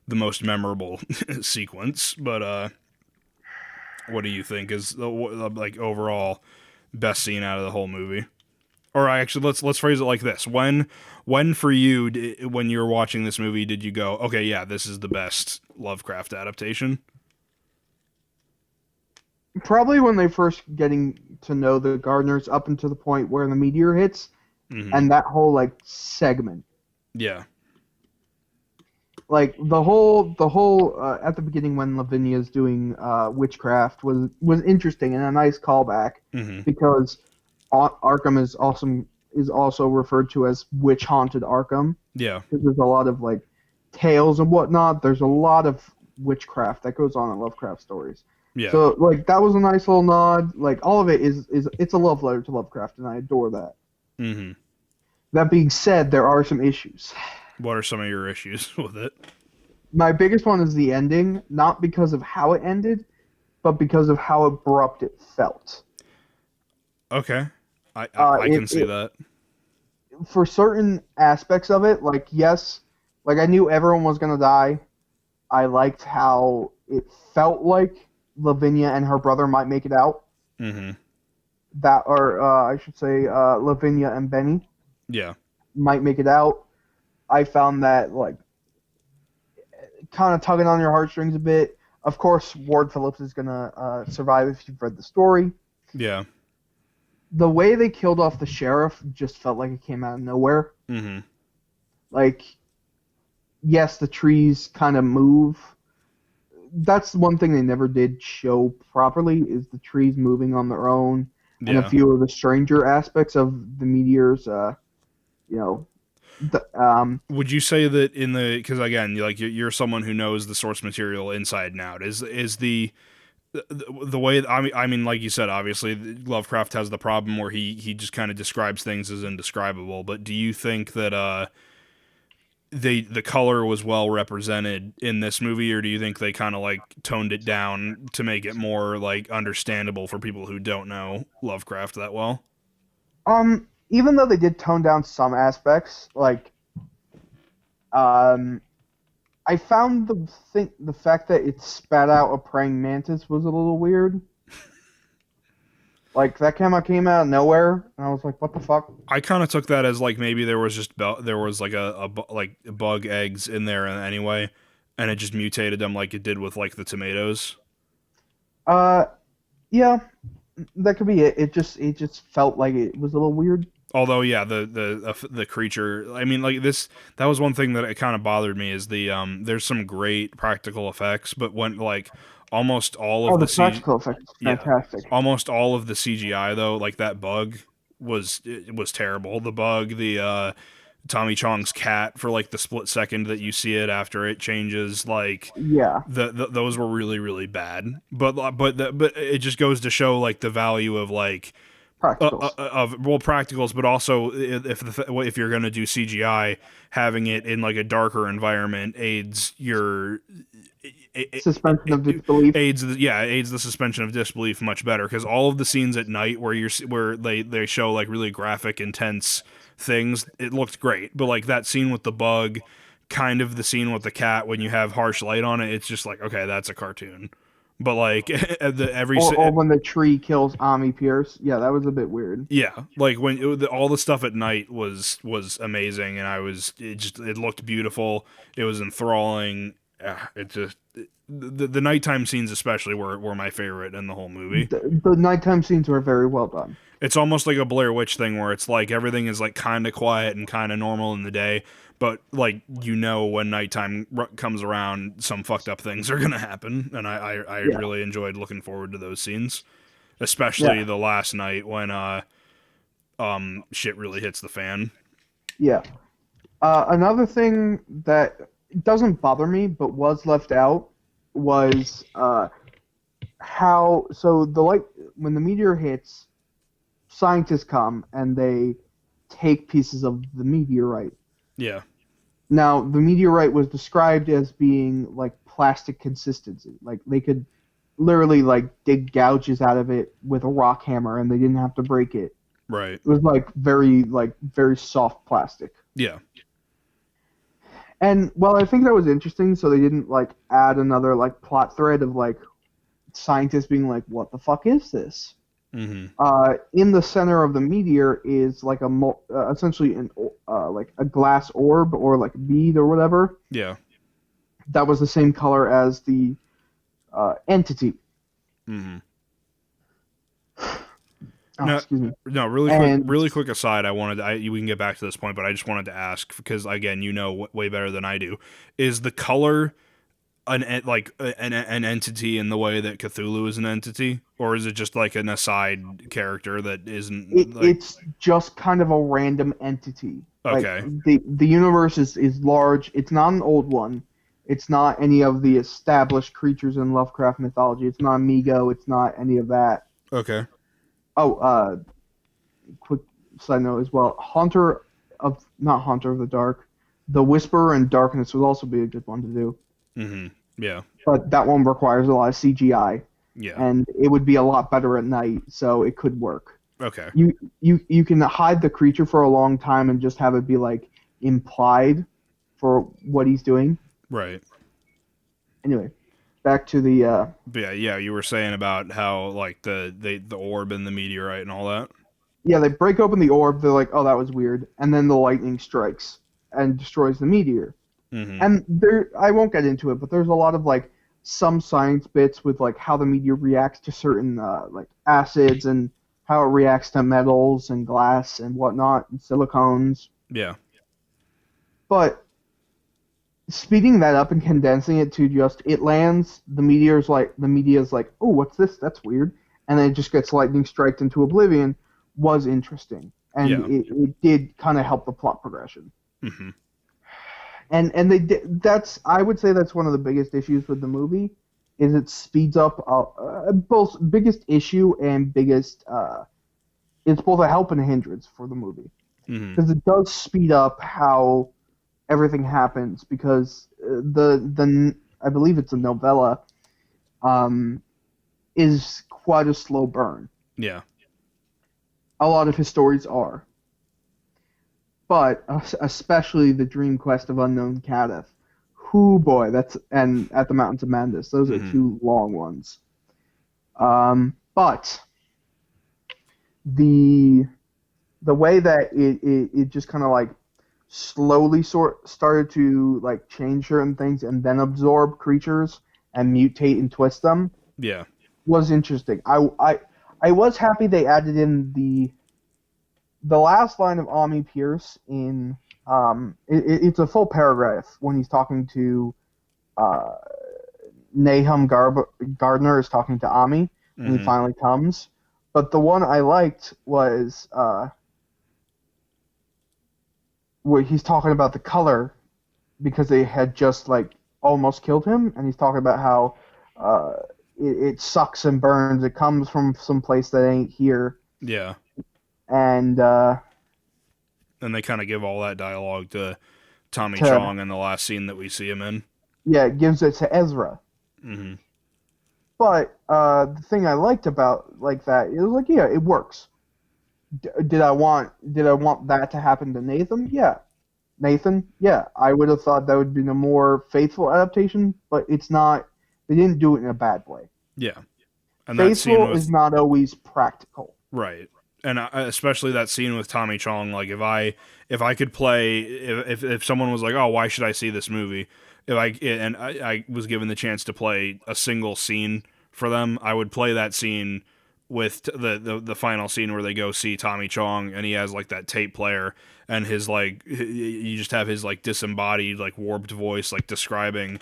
the most memorable sequence, but what do you think is the like overall best scene out of the whole movie? Or actually, let's phrase it like this: when for you, when you were watching this movie, did you go, okay, yeah, this is the best Lovecraft adaptation? Probably when they first getting to know the gardeners up until the point where the meteor hits, and that whole like segment. Yeah. Like the whole at the beginning when Lavinia's doing witchcraft was interesting and a nice callback because Arkham is also referred to as witch haunted Arkham. Yeah. Because there's a lot of like tales and whatnot. There's a lot of witchcraft that goes on in Lovecraft stories. Yeah. So like that was a nice little nod. Like all of it is it's a love letter to Lovecraft, and I adore that. Mm-hmm. That being said, there are some issues. What are some of your issues with it? My biggest one is the ending, not because of how it ended, but because of how abrupt it felt. Okay. I can see that. For certain aspects of it, like, yes, like I knew everyone was going to die. I liked how it felt like Lavinia and her brother might make it out. Mm-hmm. I should say Lavinia and Benny. Yeah. Might make it out. I found that, like, kind of tugging on your heartstrings a bit. Of course, Ward Phillips is going to survive if you've read the story. Yeah. The way they killed off the sheriff just felt like it came out of nowhere. Mm-hmm. Like, yes, the trees kind of move. That's one thing they never did show properly, is the trees moving on their own. Yeah. And a few of the stranger aspects of the meteors, would you say that because again, you're someone who knows the source material inside and out, is the way, I mean, like you said, obviously Lovecraft has the problem where he just kind of describes things as indescribable, but do you think that the color was well represented in this movie, or do you think they kind of like toned it down to make it more like understandable for people who don't know Lovecraft that well? Even though they did tone down some aspects, like, I found the fact that it spat out a praying mantis was a little weird. Like, that came out of nowhere, and I was like, what the fuck? I kind of took that as like maybe there was like like bug eggs in there anyway, and it just mutated them like it did with like the tomatoes. Yeah, that could be it. It just felt like it was a little weird. Although, yeah, the creature, I mean, like that was one thing that it kind of bothered me is there's some great practical effects, but when like almost all of the practical effects, fantastic. Almost all of the CGI though, like that bug was terrible. The bug, the Tommy Chong's cat for like the split second that you see it after it changes, like yeah, those were really really bad. But it just goes to show like the value of like. Practicals, but also if you're gonna do CGI, having it in like a darker environment aids your suspension of disbelief. Aids the suspension of disbelief much better, because all of the scenes at night where they show like really graphic, intense things, it looked great, but like that scene with the bug, kind of the scene with the cat when you have harsh light on it, it's just like, okay, that's a cartoon. But like Or when the tree kills Ami Pierce. Yeah, that was a bit weird. yeah, like when all the stuff at night was amazing, and it looked beautiful. It was enthralling. It just the nighttime scenes especially were my favorite in the whole movie. The nighttime scenes were very well done. It's almost like a Blair Witch thing where it's like everything is like kind of quiet and kind of normal in the day, but like when nighttime comes around, some fucked up things are gonna happen, and I really enjoyed looking forward to those scenes, especially the last night when shit really hits the fan. Yeah. Another thing that doesn't bother me but was left out was when the meteor hits, scientists come and they take pieces of the meteorite. Yeah. Now, the meteorite was described as being like plastic consistency. Like they could literally like dig gouges out of it with a rock hammer and they didn't have to break it. Right. It was very soft plastic. Yeah. And well, I think that was interesting, so they didn't like add another like plot thread of like scientists being like, "What the fuck is this?" Mm-hmm. In the center of the meteor is like essentially like a glass orb or like a bead or whatever. Yeah. That was the same color as the entity. Mm-hmm. Excuse me. No, really quick aside. We can get back to this point, but I just wanted to ask because again, way better than I do. Is the color an entity in the way that Cthulhu is an entity, or is it just like an aside character that isn't? It's just kind of a random entity. Okay. Like, the universe is large. It's not an old one. It's not any of the established creatures in Lovecraft mythology. It's not Migo. It's not any of that. Okay. Oh, quick side note as well. Not Haunter of the Dark. The Whisperer in Darkness would also be a good one to do. Mm-hmm. Yeah. But that one requires a lot of CGI. Yeah. And it would be a lot better at night, so it could work. Okay. You can hide the creature for a long time and just have it be like implied for what he's doing. Right. Anyway, back to the yeah, you were saying about how like the orb and the meteorite and all that. Yeah, they break open the orb, they're like, "Oh, that was weird." And then the lightning strikes and destroys the meteor. Mm-hmm. And I won't get into it, but there's a lot of like some science bits with like how the meteor reacts to certain like acids and how it reacts to metals and glass and whatnot and silicones. Yeah. But speeding that up and condensing it to just it lands, the media's like, "Oh, what's this? That's weird," and then it just gets lightning striked into oblivion was interesting, and it did kind of help the plot progression. Mm-hmm. And they did, I would say that's one of the biggest issues with the movie, is it speeds up both biggest issue and biggest it's both a help and a hindrance for the movie, because it does speed up how everything happens, because the I believe it's a novella is quite a slow burn. Yeah. A lot of his stories are. But especially the Dream Quest of Unknown Kadeth. Hoo boy, and At the Mountains of Madness. Those are two long ones. But the way that it just kind of like slowly started to like change certain things and then absorb creatures and mutate and twist them. Yeah. Was interesting. I was happy they added in the last line of Ami Pierce in it's a full paragraph when he's talking to Nahum Gardner is talking to Ami when he finally comes. But the one I liked was where he's talking about the color because they had just like almost killed him, and he's talking about how it sucks and burns. It comes from some place that ain't here. Yeah. And they kind of give all that dialogue to Tommy Chong in the last scene that we see him in. Yeah, it gives it to Ezra. Mm-hmm. But the thing I liked about like that, it was like, yeah, it works. Did I want that to happen to Nathan? Yeah. Nathan? Yeah. I would have thought that would have been a more faithful adaptation, but it's not. They didn't do it in a bad way. Yeah. And that scene Faithful with is not always practical. right. And especially that scene with Tommy Chong, like if I could play if someone was like, "Oh, why should I see this movie?" If I was given the chance to play a single scene for them, I would play that scene with the final scene where they go see Tommy Chong and he has like that tape player and his like you just have his like disembodied like warped voice like describing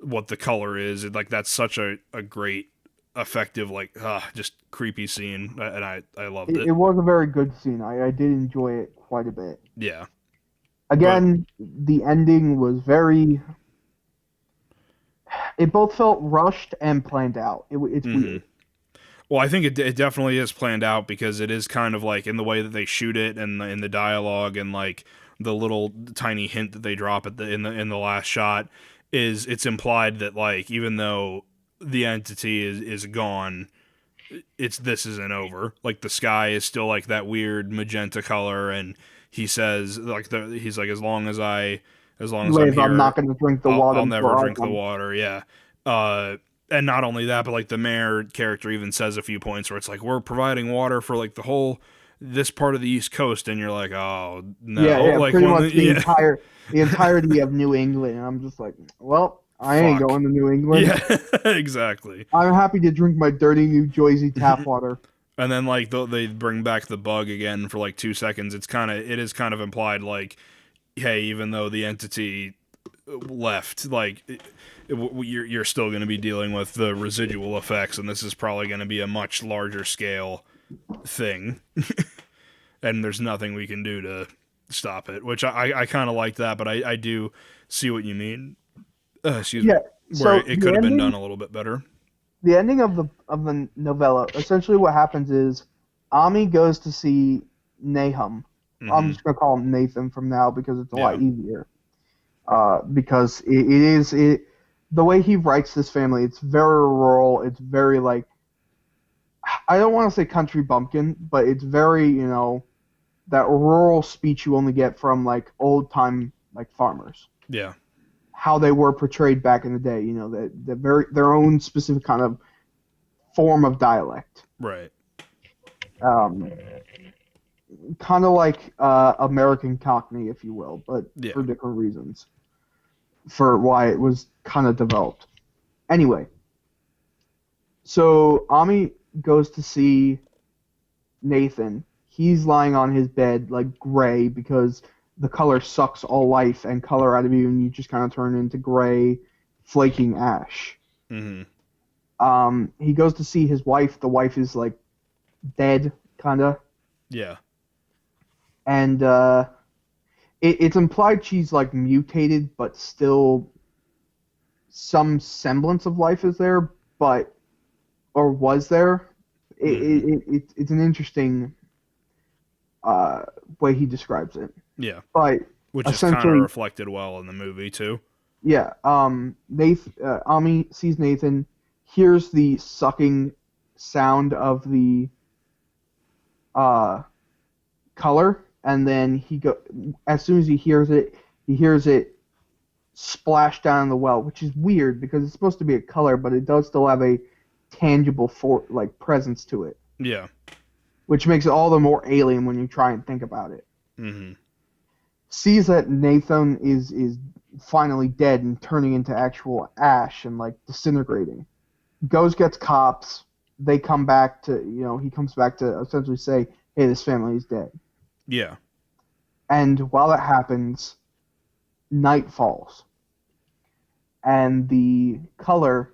what the color is. Like that's such a great effective like just creepy scene and I loved it. It was a very good scene. I did enjoy it quite a bit. Yeah. Again, the ending was very. It both felt rushed and planned out. It's weird. Well, I think it definitely is planned out because it is kind of like in the way that they shoot it and in the dialogue and like the little tiny hint that they drop at in the last shot it's implied that like even though the entity is gone, this isn't over. Like the sky is still like that weird magenta color, and he says like he's like as long as I'm here, I'm not going to drink the water. I'll never drink the water. Yeah. And not only that, but like the mayor character even says a few points where it's like we're providing water for like this part of the East Coast, and you're like, oh no, yeah, like pretty much the entirety of New England. And I'm just like, well, I ain't going to New England. Yeah, exactly. I'm happy to drink my dirty New Jersey tap water. And then like they bring back the bug again for like 2 seconds. It is kind of implied like, hey, even though the entity left, like you're still going to be dealing with the residual effects, and this is probably going to be a much larger scale thing. And there's nothing we can do to stop it, which I kind of like that, but I do see what you mean. Excuse me. So it could have been done a little bit better. The ending of the novella, essentially what happens is Ami goes to see Nahum. Mm-hmm. I'm just going to call him Nathan from now because it's a lot easier. Because it is the way he writes this family, it's very rural. It's very like, I don't want to say country bumpkin, but it's very, that rural speech you only get from like old time like farmers. Yeah. How they were portrayed back in the day, their own specific kind of form of dialect. Right. Kind of like American Cockney, if you will, but for different reasons. For why it was kind of developed. Anyway, so Ami goes to see Nathan. He's lying on his bed like gray because the color sucks all life and color out of you, and you just kind of turn into gray, flaking ash. Mm-hmm. He goes to see his wife. The wife is like dead, kind of. Yeah. And it's implied she's like mutated, but still some semblance of life is there, or was there. It's an interesting way he describes it. Yeah. But which is kind of reflected well in the movie too. Yeah. Ami sees Nathan, hears the sucking sound of the color, and then as soon as he hears it splash down in the well, which is weird because it's supposed to be a color, but it does still have a tangible presence to it. Yeah. Which makes it all the more alien when you try and think about it. Mm-hmm. Sees that Nathan is finally dead and turning into actual ash and like disintegrating. Gets cops. They come back to, he comes back to essentially say, hey, this family is dead. Yeah. And while that happens, night falls. And the color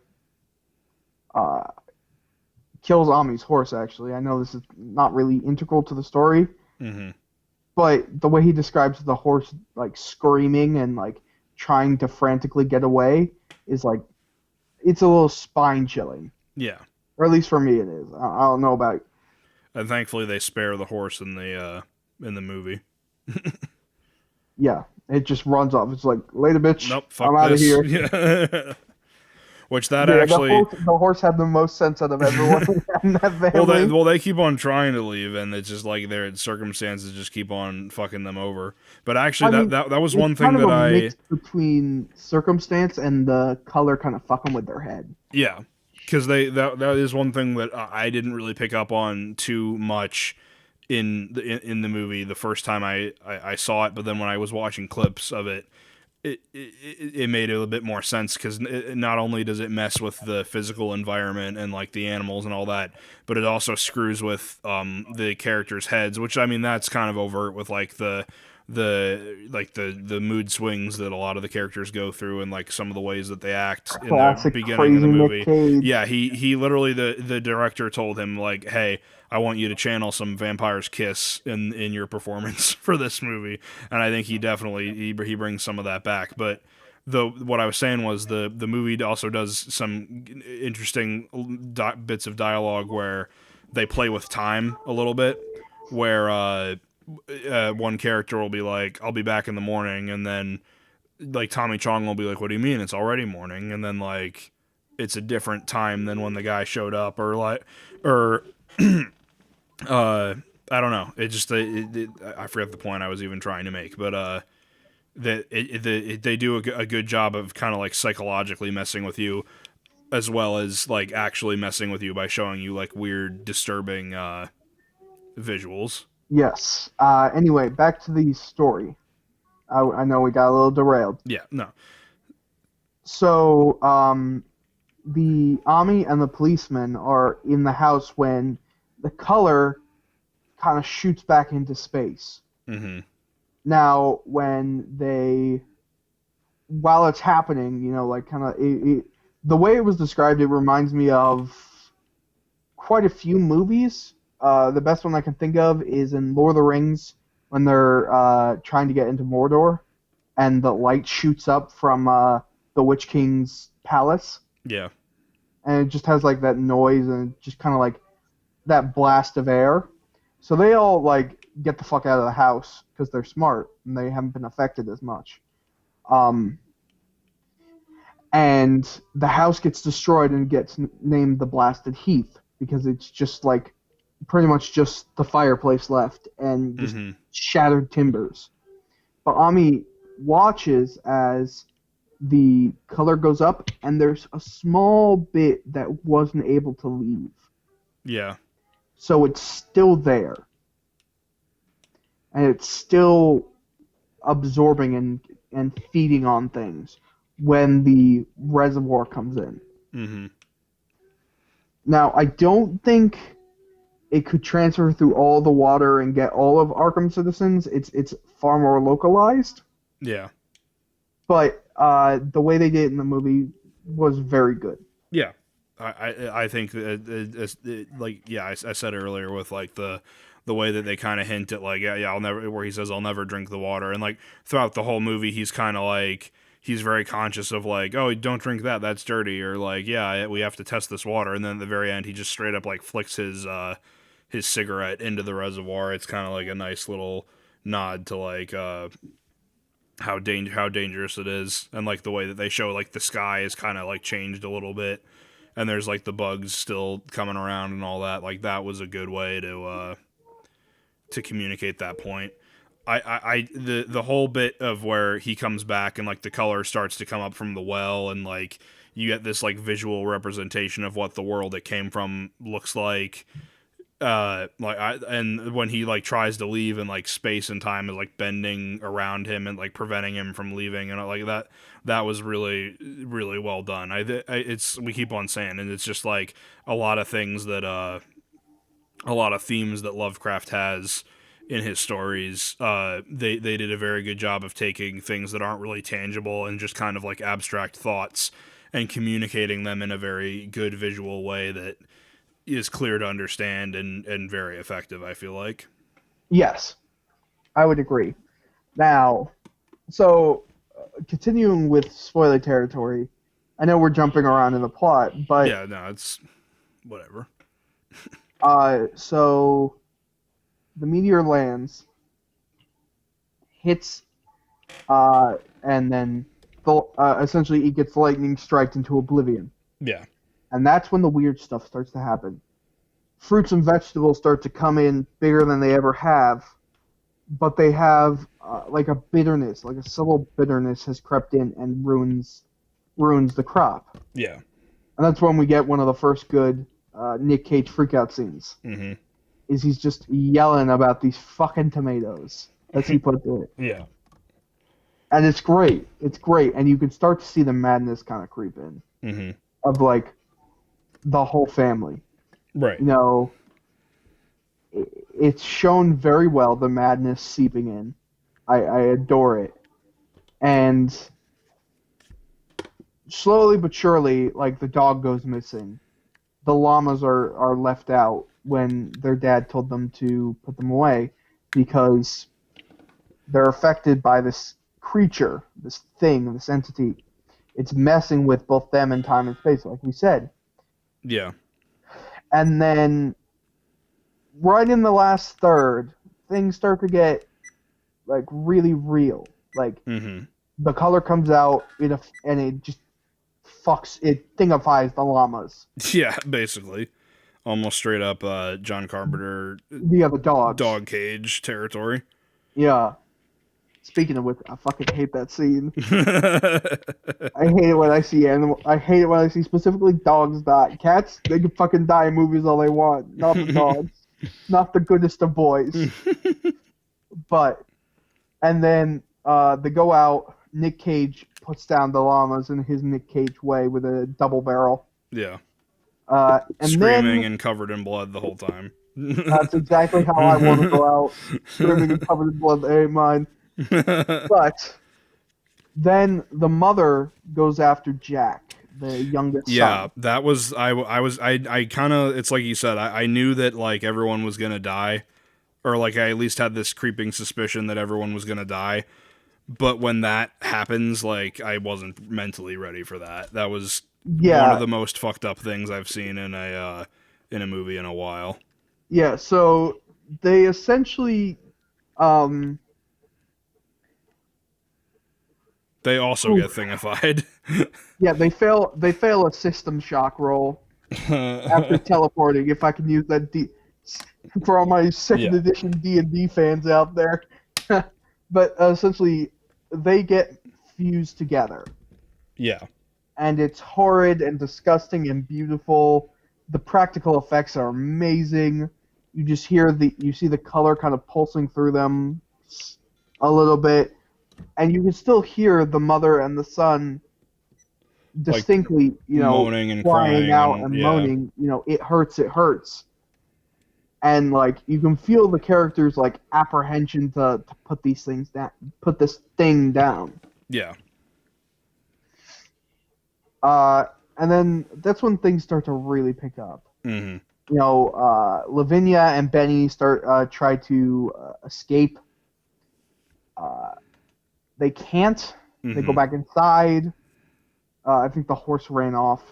kills Ami's horse, actually. I know this is not really integral to the story. Mm-hmm. But the way he describes the horse like screaming and like trying to frantically get away is like, it's a little spine chilling. Yeah. Or at least for me it is. I don't know about it. And thankfully they spare the horse in the movie. Yeah. It just runs off. It's like, later, bitch. Nope, fuck I'm out of here. Yeah. Which actually... The horse had the most sense out of everyone in that family. Well, they keep on trying to leave, and it's just like their circumstances just keep on fucking them over. But actually, that was one thing that mix between circumstance and the color kind of fucking with their head. Yeah. because that is one thing that I didn't really pick up on too much in the movie the first time I saw it, but then when I was watching clips of it, it made a little bit more sense, because not only does it mess with the physical environment and like the animals and all that, but it also screws with the characters' heads, which I mean that's kind of overt with like the mood swings that a lot of the characters go through, and like some of the ways that they act in the beginning of the movie. Yeah, he literally, the director told him like, hey, I want you to channel some Vampire's Kiss in your performance for this movie, and I think he definitely he brings some of that back. But what I was saying was the movie also does some interesting bits of dialogue where they play with time a little bit, where one character will be like, I'll be back in the morning, and then like Tommy Chong will be like, what do you mean, it's already morning? And then like it's a different time than when the guy showed up, or I don't know, it just I forget the point I was even trying to make, but they do a good job of kind of like psychologically messing with you, as well as like actually messing with you by showing you like weird, disturbing visuals. Yes. Anyway, back to the story. I know we got a little derailed. Yeah, no. So, the Ami and the policeman are in the house when the color kind of shoots back into space. Mm-hmm. Now, while it's happening, you know, like kind of, the way it was described, it reminds me of quite a few movies. The best one I can think of is in Lord of the Rings, when they're trying to get into Mordor, and the light shoots up from the Witch King's palace. Yeah. And it just has like that noise, and just kind of like that blast of air. So they all like get the fuck out of the house because they're smart and they haven't been affected as much. And the house gets destroyed and gets named the Blasted Heath, because it's just like pretty much just the fireplace left and just shattered timbers. But Ami watches as the color goes up, and there's a small bit that wasn't able to leave. Yeah. So it's still there. And it's still absorbing and feeding on things when the reservoir comes in. Mm-hmm. Now, I don't think it could transfer through all the water and get all of Arkham citizens. It's far more localized. Yeah. But the way they did it in the movie was very good. Yeah. I think I said earlier with like the way that they kind of hint at like, I'll never, where he says I'll never drink the water, and like throughout the whole movie he's kind of like, he's very conscious of like, oh, don't drink that's dirty, or like, we have to test this water, and then at the very end he just straight up like flicks his cigarette into the reservoir. It's kind of like a nice little nod to like how dangerous it is, and like the way that they show like the sky is kind of like changed a little bit, and there's like the bugs still coming around and all that. Like that was a good way to communicate that point. The whole bit of where he comes back and like the color starts to come up from the well, and like you get this like visual representation of what the world it came from looks like. And when he like tries to leave, and like space and time is like bending around him and like preventing him from leaving, and like that was really, really well done. We keep on saying, and it's just like a lot of things that a lot of themes that Lovecraft has in his stories. They did a very good job of taking things that aren't really tangible and just kind of like abstract thoughts and communicating them in a very good visual way that is clear to understand and very effective, I feel like. Yes, I would agree. Now, so continuing with spoiler territory, I know we're jumping around in the plot, but yeah, no, it's whatever. So the meteor lands, hits, and then essentially it gets lightning striked into oblivion. Yeah. And that's when the weird stuff starts to happen. Fruits and vegetables start to come in bigger than they ever have, but they have like a bitterness, like a subtle bitterness has crept in and ruins the crop. Yeah. And that's when we get one of the first good Nick Cage freakout scenes. Mm-hmm. Is he's just yelling about these fucking tomatoes, as he put it. Yeah. And it's great. It's great. And you can start to see the madness kind of creep in. Mm-hmm. Of, like, the whole family. Right. You know, it's shown very well, the madness seeping in. I adore it. And slowly but surely, like, the dog goes missing. The llamas are left out when their dad told them to put them away because they're affected by this creature, this thing, this entity. It's messing with both them and time and space, like we said. Yeah. And then, right in the last third, things start to get, like, really real. Like, the color comes out, and it just thingifies the llamas. Yeah, basically. Almost straight up John Carpenter Yeah, the dogs. Dog cage territory. Yeah. Speaking of which, I fucking hate that scene. I hate it when I see I hate it when I see specifically dogs die. Cats, they can fucking die in movies all they want. Not the dogs. Not the goodest of boys. And then they go out. Nick Cage puts down the llamas in his Nick Cage way with a double barrel. Yeah. And screaming and covered in blood the whole time. That's exactly how I want to go out. Screaming and covered in blood. That ain't mine. But then the mother goes after Jack, the youngest son. Yeah, that was I kind of, it's like you said, I knew that, like, everyone was gonna die, or, like, I at least had this creeping suspicion that everyone was gonna die. But when that happens, like, I wasn't mentally ready for that. That was one of the most fucked up things I've seen in a movie in a while. Yeah, so they essentially they also get thingified. Yeah, they fail a system shock roll after teleporting, if I can use that for all my second edition D&D fans out there. But essentially, they get fused together. Yeah. And it's horrid and disgusting and beautiful. The practical effects are amazing. You just you see the color kind of pulsing through them a little bit. And you can still hear the mother and the son distinctly, like, moaning and crying out and moaning, it hurts, it hurts. And, like, you can feel the characters' like apprehension to put these things down, put this thing down. Yeah. And then that's when things start to really pick up. Mm-hmm. Lavinia and Benny try to escape. They can't. Mm-hmm. They go back inside. I think the horse ran off.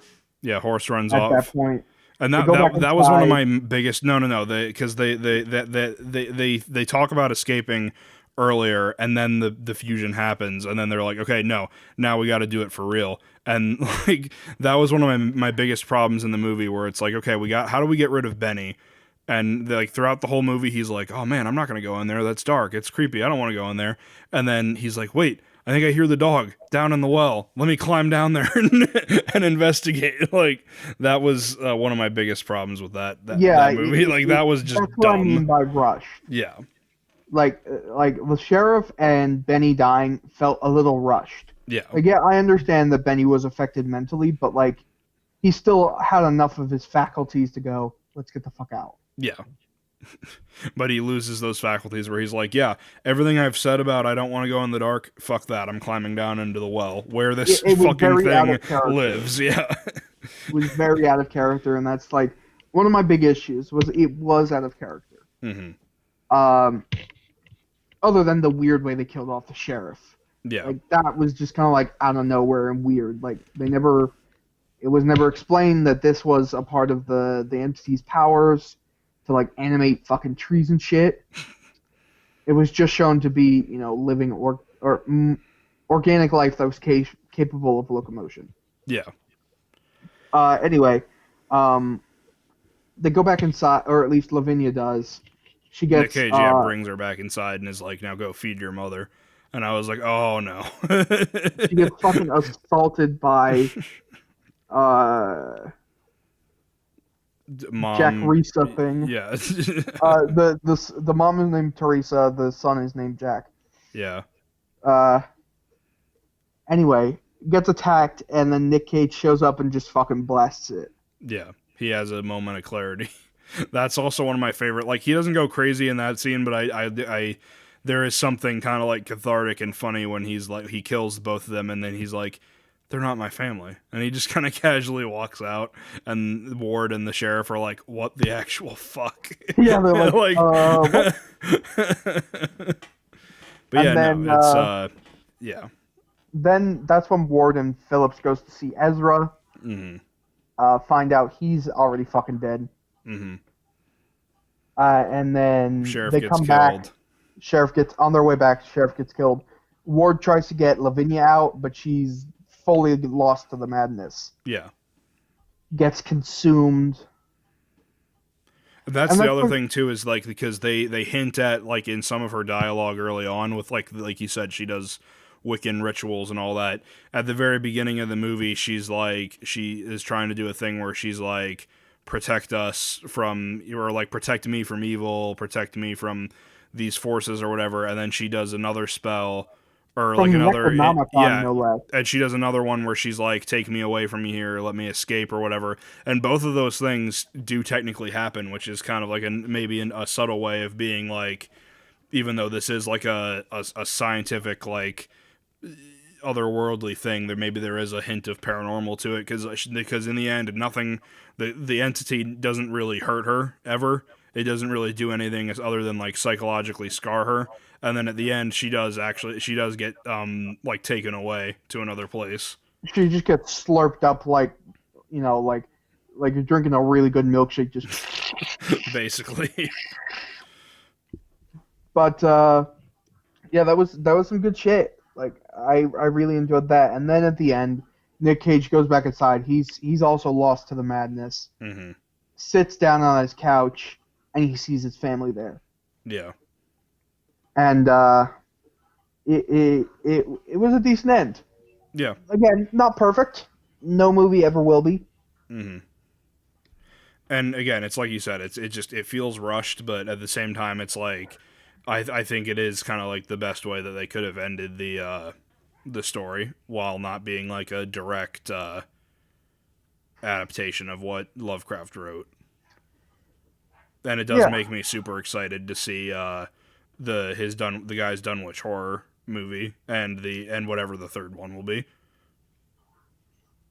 Yeah, horse runs off at that point. And that was one of my biggest because they talk about escaping earlier, and then the fusion happens, and then they're like, okay, no, now we got to do it for real. And, like, that was one of my biggest problems in the movie, where it's like, okay, how do we get rid of Benny? And, like, throughout the whole movie, he's like, oh man, I'm not gonna go in there. That's dark. It's creepy. I don't want to go in there. And then he's like, wait, I think I hear the dog down in the well. Let me climb down there and investigate. Like, that was one of my biggest problems with that movie. Like, that was just that's dumb. What I mean by rush. Yeah. Like the sheriff and Benny dying felt a little rushed. Yeah. Like, yeah, I understand that Benny was affected mentally, but, like, he still had enough of his faculties to go, let's get the fuck out. Yeah. But he loses those faculties where he's like, yeah, everything I've said about I don't want to go in the dark, fuck that. I'm climbing down into the well where this fucking thing lives. Yeah. It was very out of character, and that's, like, one of my big issues was it was out of character. Mm-hmm. Other than the weird way they killed off the sheriff. Yeah. Like, that was just kind of, like, out of nowhere and weird. Like, it was never explained that this was a part of the entity's powers to, like, animate fucking trees and shit. It was just shown to be, living organic life that was capable of locomotion. Yeah. Anyway, they go back inside, or at least Lavinia does. She gets Nick Cage brings her back inside and is like, now go feed your mother. And I was like, oh no. She gets fucking assaulted by Mom, Jack Risa thing. yeah. The mom is named Teresa. The son is named Jack. Yeah. Anyway, gets attacked, and then Nick Cage shows up and just fucking blasts it. Yeah. He has a moment of clarity. That's also one of my favorite. Like, he doesn't go crazy in that scene, but I there is something kind of like cathartic and funny when he's like, he kills both of them, and then he's like, they're not my family. And he just kind of casually walks out, and Ward and the sheriff are like, what the actual fuck? Yeah, they're like, what? But yeah, then, no, it's, yeah. Then that's when Ward and Phillips goes to see Ezra. Mm-hmm. Find out he's already fucking dead. Mm-hmm. And then Sheriff they gets come killed. back. Sheriff gets on their way back. Sheriff gets killed. Ward tries to get Lavinia out, but she's fully lost to the madness. Yeah. Gets consumed. That's the other thing too, is like, because they hint at, like, in some of her dialogue early on with like you said, she does Wiccan rituals and all that. At the very beginning of the movie, she is trying to do a thing where she's like, protect us from, or like, protect me from evil, protect me from these forces or whatever, and then she does another spell, or from like another, yeah, no less. And she does another one where she's like, take me away from here, let me escape or whatever. And both of those things do technically happen, which is kind of like maybe a subtle way of being like, even though this is like a scientific, like, otherworldly thing, there is a hint of paranormal to it, because in the end, nothing, the entity doesn't really hurt her ever. It doesn't really do anything other than like psychologically scar her, and then at the end she does get like taken away to another place. She just gets slurped up like, you know, like you're drinking a really good milkshake, just basically. But yeah, that was some good shit. Like, I really enjoyed that. And then at the end, Nick Cage goes back inside. He's also lost to the madness. Mm-hmm. Sits down on his couch, and he sees his family there. Yeah. And it was a decent end. Yeah. Again, not perfect. No movie ever will be. Mm-hmm. And again, it's like you said, it feels rushed, but at the same time, it's like, I think it is kind of like the best way that they could have ended the story, while not being like a direct adaptation of what Lovecraft wrote. And it does make me super excited to see the guy's Dunwich Horror movie and whatever the third one will be.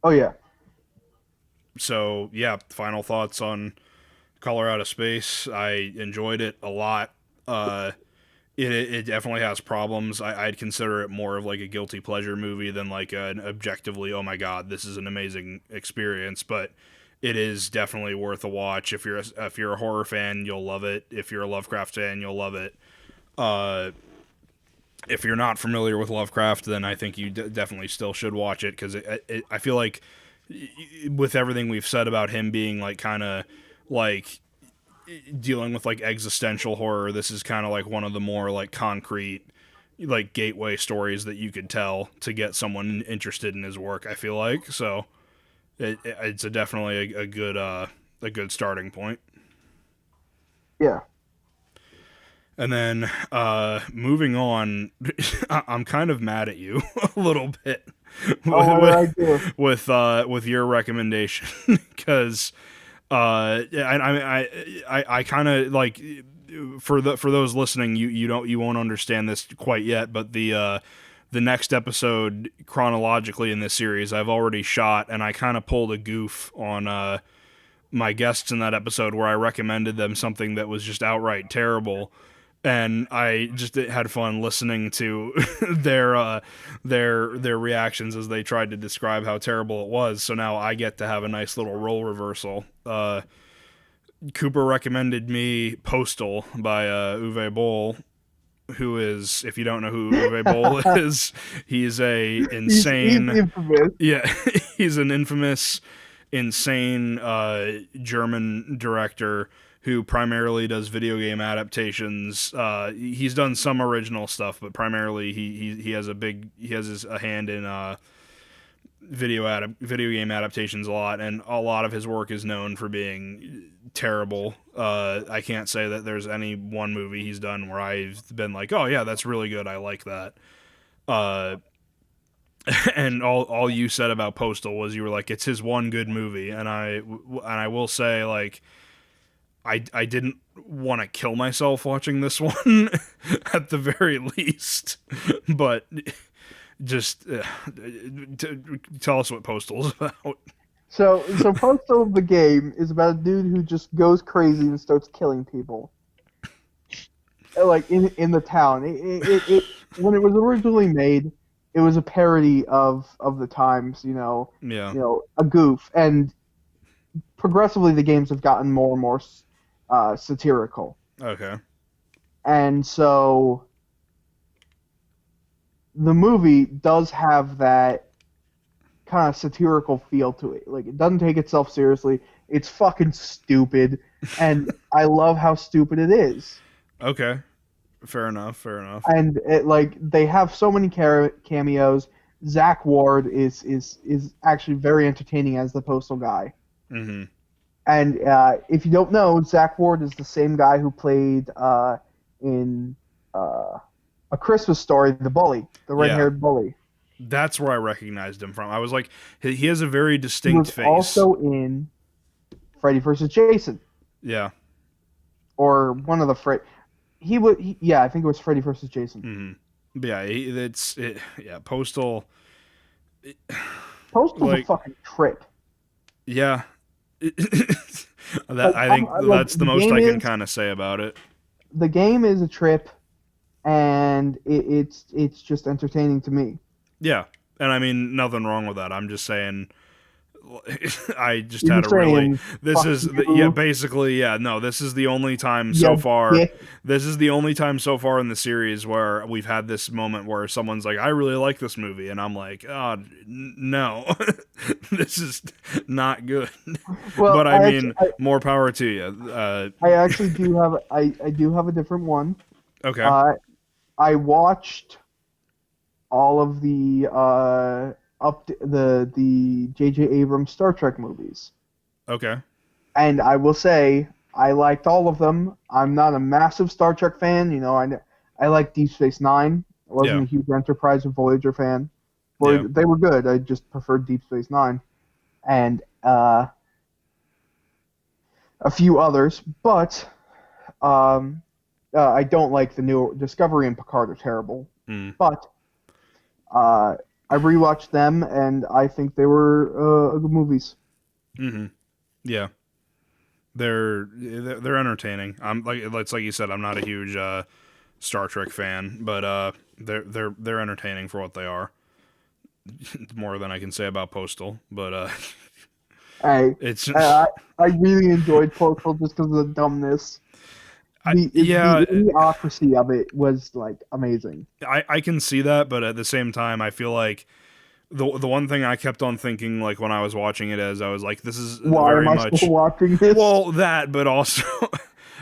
Oh yeah. So yeah, final thoughts on Color Out of Space. I enjoyed it a lot. It definitely has problems. I'd consider it more of like a guilty pleasure movie than like an objectively, oh my god, this is an amazing experience. But it is definitely worth a watch. If you're a horror fan, you'll love it. If you're a Lovecraft fan, you'll love it. If you're not familiar with Lovecraft, then I think you definitely still should watch it, because I feel like with everything we've said about him being like kind of like dealing with like existential horror, this is kind of like one of the more like concrete, like gateway stories that you could tell to get someone interested in his work, I feel like. So it's definitely a good starting point. Yeah. And then moving on, I'm kind of mad at you a little bit with your recommendation, because I kind of like, for those listening, you won't understand this quite yet, but the next episode chronologically in this series I've already shot, and I kind of pulled a goof on my guests in that episode, where I recommended them something that was just outright terrible. And I just had fun listening to their reactions as they tried to describe how terrible it was. So now I get to have a nice little role reversal. Couper recommended me Postal by Uwe Boll, who is, if you don't know who Uwe Boll is, he's a insane... He's infamous. Yeah, he's an infamous, insane German director who primarily does video game adaptations. He's done some original stuff, but primarily he has a hand in video game adaptations a lot, and a lot of his work is known for being terrible. I can't say that there's any one movie he's done where I've been like, oh yeah, that's really good, I like that. And all you said about Postal was you were like, it's his one good movie, and I will say, like, I didn't want to kill myself watching this one at the very least, but just tell us what Postal's about. So Postal, the game, is about a dude who just goes crazy and starts killing people, like in the town. It when it was originally made, it was a parody of the times, Yeah. A goof, and progressively the games have gotten more and more satirical. Okay. And so the movie does have that kind of satirical feel to it. Like, it doesn't take itself seriously. It's fucking stupid, and I love how stupid it is. Okay. Fair enough. And they have so many cameos. Zach Ward is actually very entertaining as the Postal guy. Mm-hmm. And if you don't know, Zach Ward is the same guy who played in A Christmas Story, the bully, the red-haired bully. That's where I recognized him from. I was like, he has a very distinct face. He was also in Freddy vs. Jason. Yeah. Or one of the I think it was Freddy vs. Jason. Mm-hmm. Yeah, Postal. Postal's a fucking trip. Yeah. I think that's the most I can kind of say about it. The game is a trip, and it's just entertaining to me. Yeah, and I mean, nothing wrong with that. I'm just saying, I just had a really. This is basically. No, this is the only time so far. Yeah. This is the only time so far in the series where we've had this moment where someone's like, "I really like this movie," and I'm like, "Oh, no, this is not good." Well, but I mean, more power to you. I actually do have. I do have a different one. Okay. I watched all of the the J.J. Abrams Star Trek movies. Okay. And I will say I liked all of them. I'm not a massive Star Trek fan. I like Deep Space Nine. I wasn't a huge Enterprise or Voyager fan. They were good. I just preferred Deep Space Nine, and a few others. But I don't like the new Discovery and Picard are terrible. Mm. But I rewatched them, and I think they were good movies. Mm-hmm. Yeah, they're entertaining. It's like you said, I'm not a huge Star Trek fan, but they're entertaining for what they are. More than I can say about Postal, but I really enjoyed Postal just because of the dumbness. The idiocracy of it was amazing. I can see that, but at the same time, I feel like the one thing I kept on thinking when I was watching it I was like, this is very much still watching this? Well, that, but also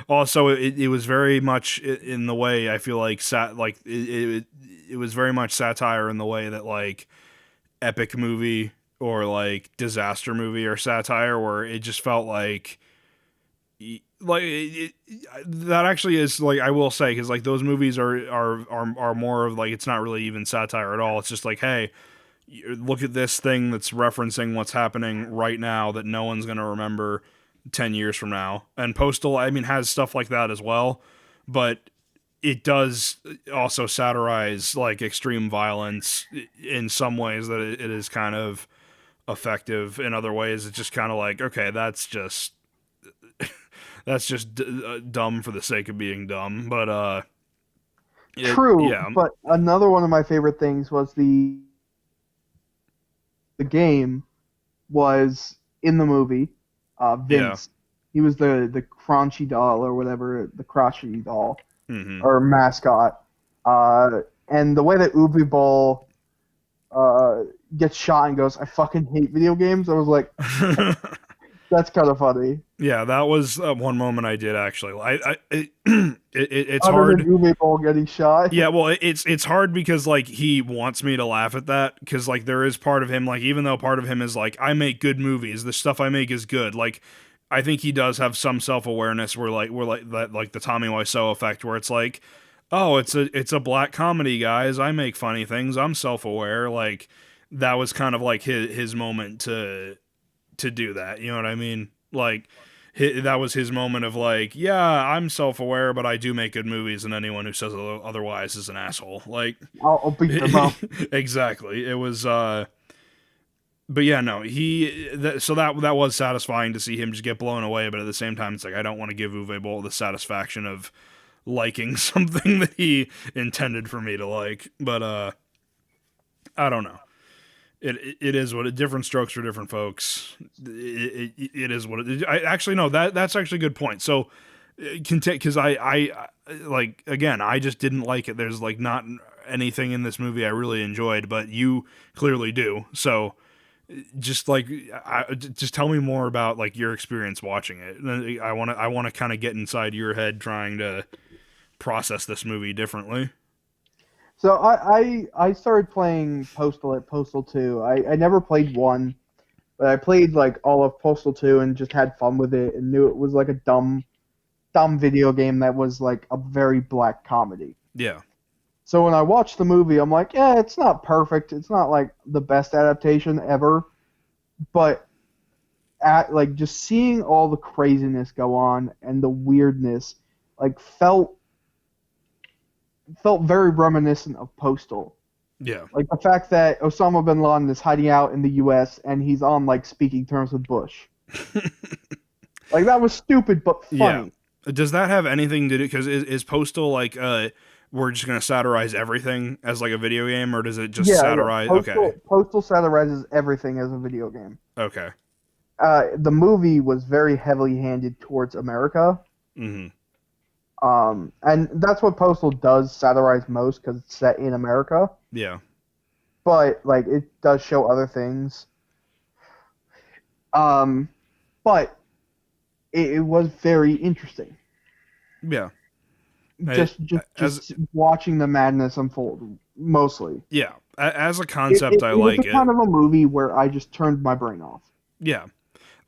it was very much in the way I feel like it was very much satire in the way that epic movie or disaster movie or satire, where it just felt like. That actually is I will say, because those movies are more of it's not really even satire at all. It's just hey, look at this thing that's referencing what's happening right now that no one's gonna remember 10 years from now. And Postal, I mean, has stuff like that as well, but it does also satirize extreme violence in some ways that it is kind of effective. In other ways, it's just kind of okay, that's just dumb for the sake of being dumb, but true. Yeah. But another one of my favorite things was the game was in the movie. Vince, he was the crunchy doll or whatever, the crotchety doll or mascot. And the way that Uwe Boll gets shot and goes, "I fucking hate video games," I was like. That's kind of funny. Yeah, that was one moment I did actually. It's Other than hard. Uwe Boll getting shot. Yeah, well, it's hard because like he wants me to laugh at that because like there is part of him like even though part of him is like I make good movies, the stuff I make is good. Like I think he does have some self awareness where we're like that like the Tommy Wiseau effect where it's like, oh, it's a black comedy, guys. I make funny things. I'm self aware. Like that was kind of like his moment to do that. You know what I mean? Like that was his moment of like, yeah, I'm self-aware, but I do make good movies, and anyone who says otherwise is an asshole. Like, I'll beat them up. exactly. It was, but yeah, no, so that was satisfying to see him just get blown away, but at the same time, it's like I don't want to give Uwe Boll the satisfaction of liking something that he intended for me to like, but I don't know. It is what different strokes for different folks. It is what it is. I actually no that's actually a good point. So because I like again I just didn't like it. There's like not anything in this movie I really enjoyed, but you clearly do. So just like just tell me more about like your experience watching it. I want to kind of get inside your head trying to process this movie differently. So I started playing Postal at Postal 2. I never played 1, but I played like all of Postal 2 and just had fun with it and knew it was like a dumb video game that was like a very black comedy. Yeah. So when I watched the movie, I'm like, yeah, it's not perfect. It's not like the best adaptation ever, but like just seeing all the craziness go on and the weirdness like felt very reminiscent of Postal. Yeah. Like the fact that Osama bin Laden is hiding out in the U.S. and he's on like speaking terms with Bush. Like that was stupid but funny. Yeah. Does that have anything to do? Because is Postal like we're just gonna satirize everything as like a video game, or does it just satirize? Yeah. Postal satirizes everything as a video game. Okay. The movie was very heavily handed towards America. Mm-hmm. And that's what Postal does satirize most because it's set in America. Yeah. But like it does show other things. But it was very interesting. Yeah. Just watching the madness unfold, mostly. Yeah. As a concept, I like it. It's kind of a movie where I just turned my brain off. Yeah.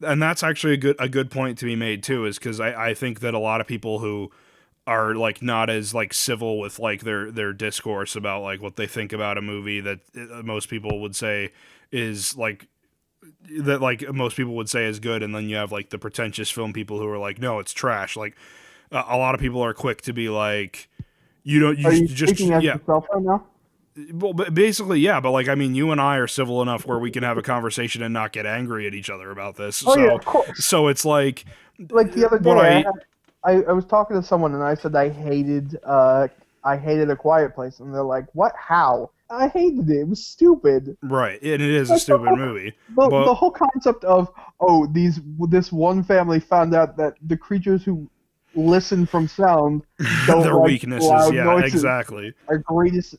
And that's actually a good point to be made too, is because I think that a lot of people who are like not as like civil with like their discourse about like what they think about a movie that most people would say is like that like most people would say is good, and then you have like the pretentious film people who are like, no, it's trash. Like a lot of people are quick to be like, you just yourself right now? Well, basically, yeah, but like I mean, you and I are civil enough where we can have a conversation and not get angry at each other about this. Oh, yeah, of course. So it's like the other day I was talking to someone and I said I hated A Quiet Place, and they're like, "What? How?" I hated it. It was stupid. Right, and it is a stupid movie. But the whole concept of this one family found out that the creatures who listen from sound don't their like weaknesses. loud Yeah, noises. Exactly. Our greatest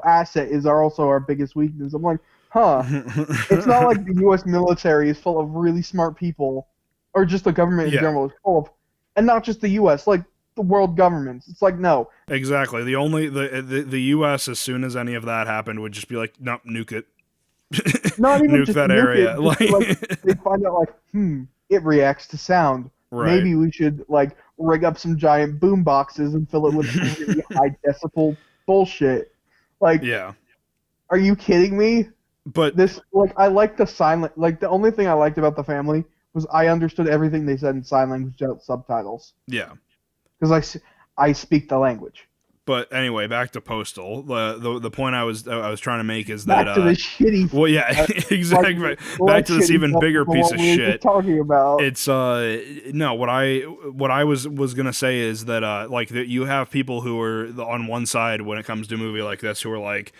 asset is also our biggest weakness. I'm like, huh? It's not like the U.S. military is full of really smart people, or just the government in general is full of. And not just the U.S., like the world governments. It's like, no. Exactly. The U.S., as soon as any of that happened, would just be like, nope, nuke it. Not even nuke just that nuke area. It, like, they find out, like, it reacts to sound. Right. Maybe we should, like, rig up some giant boom boxes and fill it with really high decibel bullshit. Like, yeah. Are you kidding me? But I like the silent. Like, the only thing I liked about the family was I understood everything they said in sign language without subtitles. Yeah. Because I speak the language. But anyway, back to Postal. The point I was trying to make is that back to the shitty. Well, yeah, exactly. Back to this even bigger piece of shit. Talking about it's no. What I was gonna say is that like that you have people who are on one side when it comes to a movie like this who are like,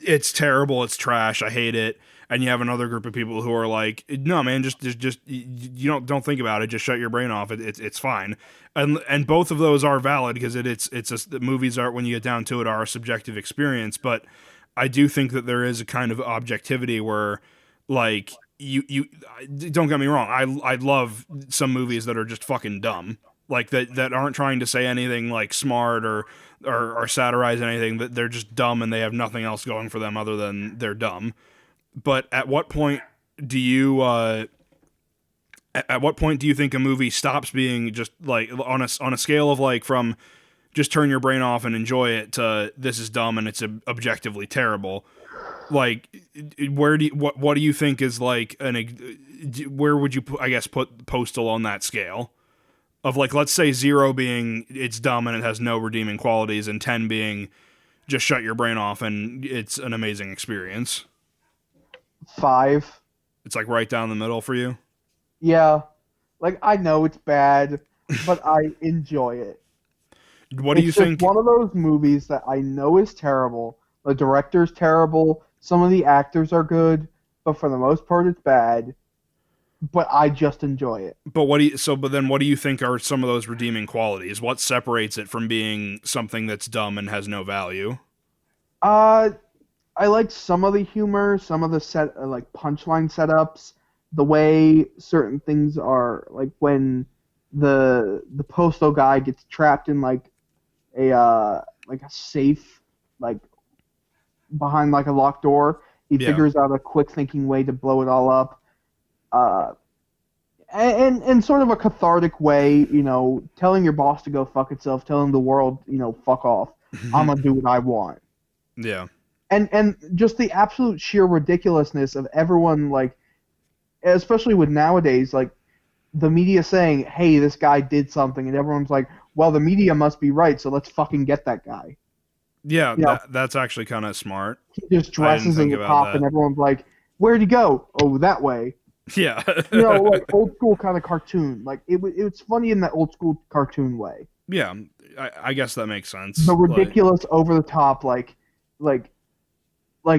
it's terrible, it's trash, I hate it. And you have another group of people who are like, no, man, just you don't think about it. Just shut your brain off. It's fine. And both of those are valid because the movies are, when you get down to it, are a subjective experience. But I do think that there is a kind of objectivity where, like, you don't get me wrong. I love some movies that are just fucking dumb, like that aren't trying to say anything like smart or satirize anything. That they're just dumb and they have nothing else going for them other than they're dumb. But at what point do you think a movie stops being just like on a scale of like from just turn your brain off and enjoy it to this is dumb and it's objectively terrible? Like, what do you think is like where would you put Postal on that scale of, like, let's say 0 being it's dumb and it has no redeeming qualities, and 10 being just shut your brain off and it's an amazing experience? 5. It's like right down the middle for you. Yeah, like I know it's bad, but I enjoy it. What do you think? It's one of those movies that I know is terrible. The director's terrible. Some of the actors are good, but for the most part, it's bad. But I just enjoy it. But then what do you think are some of those redeeming qualities? What separates it from being something that's dumb and has no value? I like some of the humor, some of the like punchline setups, the way certain things are, like when the postal guy gets trapped in like a safe, like behind like a locked door. He figures out a quick thinking way to blow it all up. And sort of a cathartic way, telling your boss to go fuck itself, telling the world, fuck off. I'm gonna do what I want. Yeah. And just the absolute sheer ridiculousness of everyone, like, especially with nowadays, like, the media saying, hey, this guy did something, and everyone's like, well, the media must be right, so let's fucking get that guy. Yeah, that's actually kind of smart. He just dresses as a cop, and everyone's like, where'd he go? Oh, that way. Yeah. Like old school kind of cartoon. Like, it's funny in that old school cartoon way. Yeah, I guess that makes sense. The ridiculous, over the top, like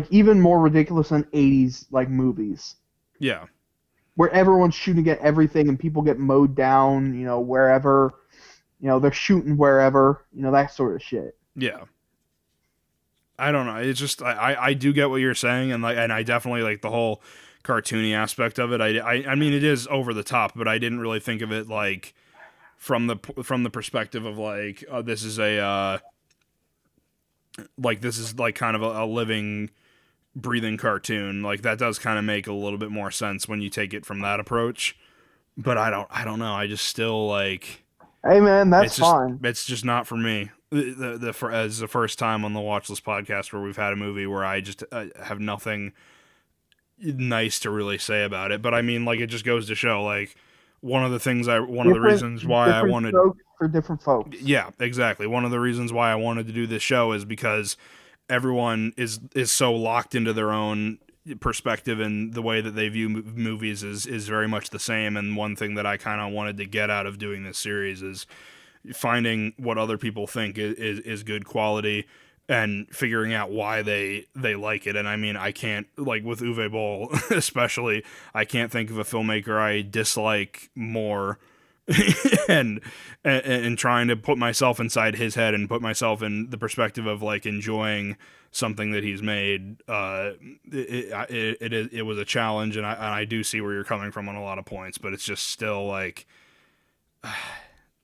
even more ridiculous than 80s like movies. Yeah. Where everyone's shooting at everything and people get mowed down, wherever, they're shooting wherever, that sort of shit. Yeah. I don't know. It's just I do get what you're saying, and I definitely like the whole cartoony aspect of it. I mean, it is over the top, but I didn't really think of it like from the perspective of like this is a this is like kind of a living, breathing cartoon. Like that does kind of make a little bit more sense when you take it from that approach. But I don't know. I just still like. Hey man, that's fine. It's just not for me. As the first time on the Watchlist podcast where we've had a movie where I just have nothing nice to really say about it. But I mean, like, it just goes to show, like, one of the reasons why I wanted for different folks. Yeah, exactly. One of the reasons why I wanted to do this show is because everyone is so locked into their own perspective, and the way that they view movies is very much the same. And one thing that I kind of wanted to get out of doing this series is finding what other people think is good quality and figuring out why they like it. And I mean, I can't, like with Uwe Boll especially, I can't think of a filmmaker I dislike more. and trying to put myself inside his head and put myself in the perspective of like enjoying something that he's made, it was a challenge, and I do see where you're coming from on a lot of points, but it's just still like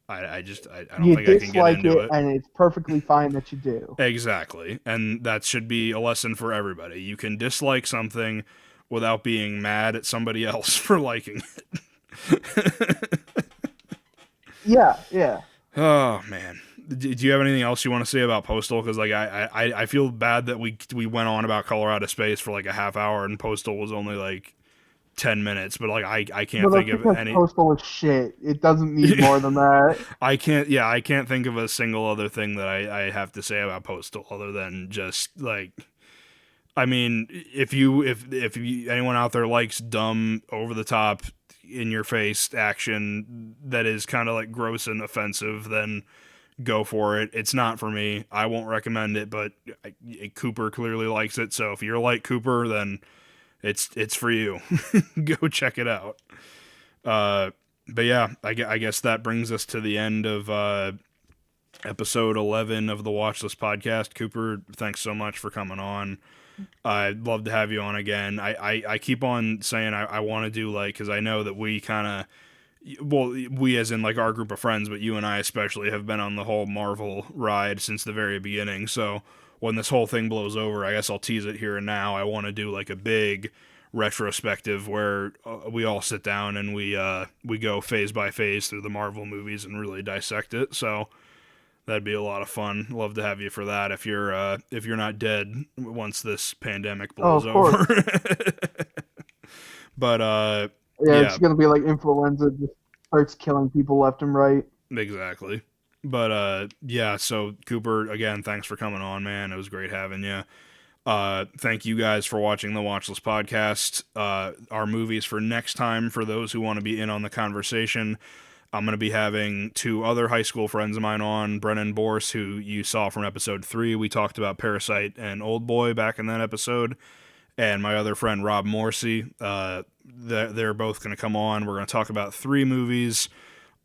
I don't think I can get into it, and it's perfectly fine that you do. Exactly, and that should be a lesson for everybody. You can dislike something without being mad at somebody else for liking it. Yeah. Oh man, do you have anything else you want to say about Postal? Because like I feel bad that we went on about Color Out of Space for like a half hour and Postal was only like 10 minutes, but like I can't think of any. Postal is shit. It doesn't need more than that. I can't think of a single other thing that I have to say about Postal other than just like, I mean, if anyone out there likes dumb, over the top, in your face action that is kind of like gross and offensive, then go for it. It's not for me. I won't recommend it, but Couper clearly likes it. So if you're like Couper, then it's for you. Go check it out. But yeah, I guess that brings us to the end of episode 11 of the Watchlist Podcast. Couper, thanks so much for coming on. I'd love to have you on again. I keep on saying I want to do, like, because I know that we kind of, well, we as in like our group of friends, but you and I especially have been on the whole Marvel ride since the very beginning. So when this whole thing blows over, I guess I'll tease it here and now. I want to do like a big retrospective where we all sit down and we go phase by phase through the Marvel movies and really dissect it. So that'd be a lot of fun. Love to have you for that if you're not dead once this pandemic blows over. But yeah, it's gonna be like influenza, just starts killing people left and right. Exactly. But yeah, so Couper, again, thanks for coming on, man. It was great having you. Thank you guys for watching the Watchlist Podcast. Our movies for next time, for those who want to be in on the conversation, I'm going to be having two other high school friends of mine on, Brennan and Boorse, who you saw from episode 3. We talked about Parasite and Old Boy back in that episode. And my other friend, Rob Morrissey, they're both going to come on. We're going to talk about 3 movies,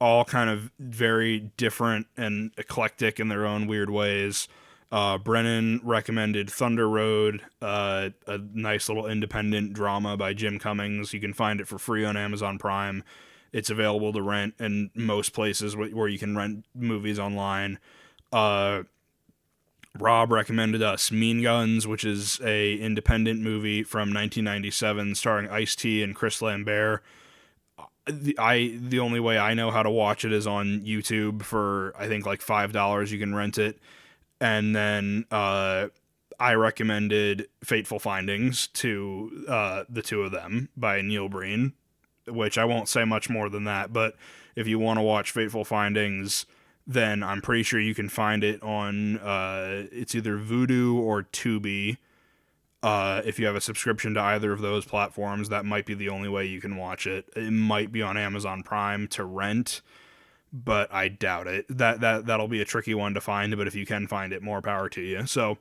all kind of very different and eclectic in their own weird ways. Brennan recommended Thunder Road, a nice little independent drama by Jim Cummings. You can find it for free on Amazon Prime. It's available to rent in most places where you can rent movies online. Rob recommended us Mean Guns, which is a independent movie from 1997 starring Ice-T and Chris Lambert. The only way I know how to watch it is on YouTube for, I think, like $5 you can rent it. And then I recommended Fateful Findings to the two of them by Neil Breen, which I won't say much more than that. But if you want to watch Fateful Findings, then I'm pretty sure you can find it on it's either Vudu or Tubi. If you have a subscription to either of those platforms, that might be the only way you can watch it. It might be on Amazon Prime to rent, but I doubt it. That'll be a tricky one to find, but if you can find it, more power to you. So,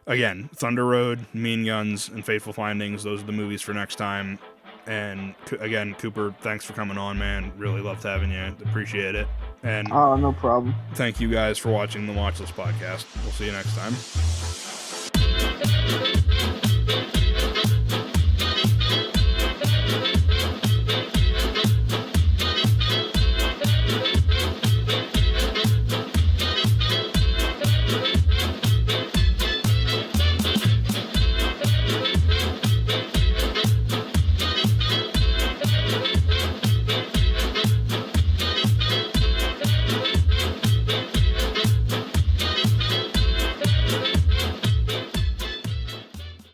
again, Thunder Road, Mean Guns, and Fateful Findings, those are the movies for next time. And again, Couper, thanks for coming on, man. Really loved having you. Appreciate it. And no problem. Thank you guys for watching the Watchlist Podcast. We'll see you next time.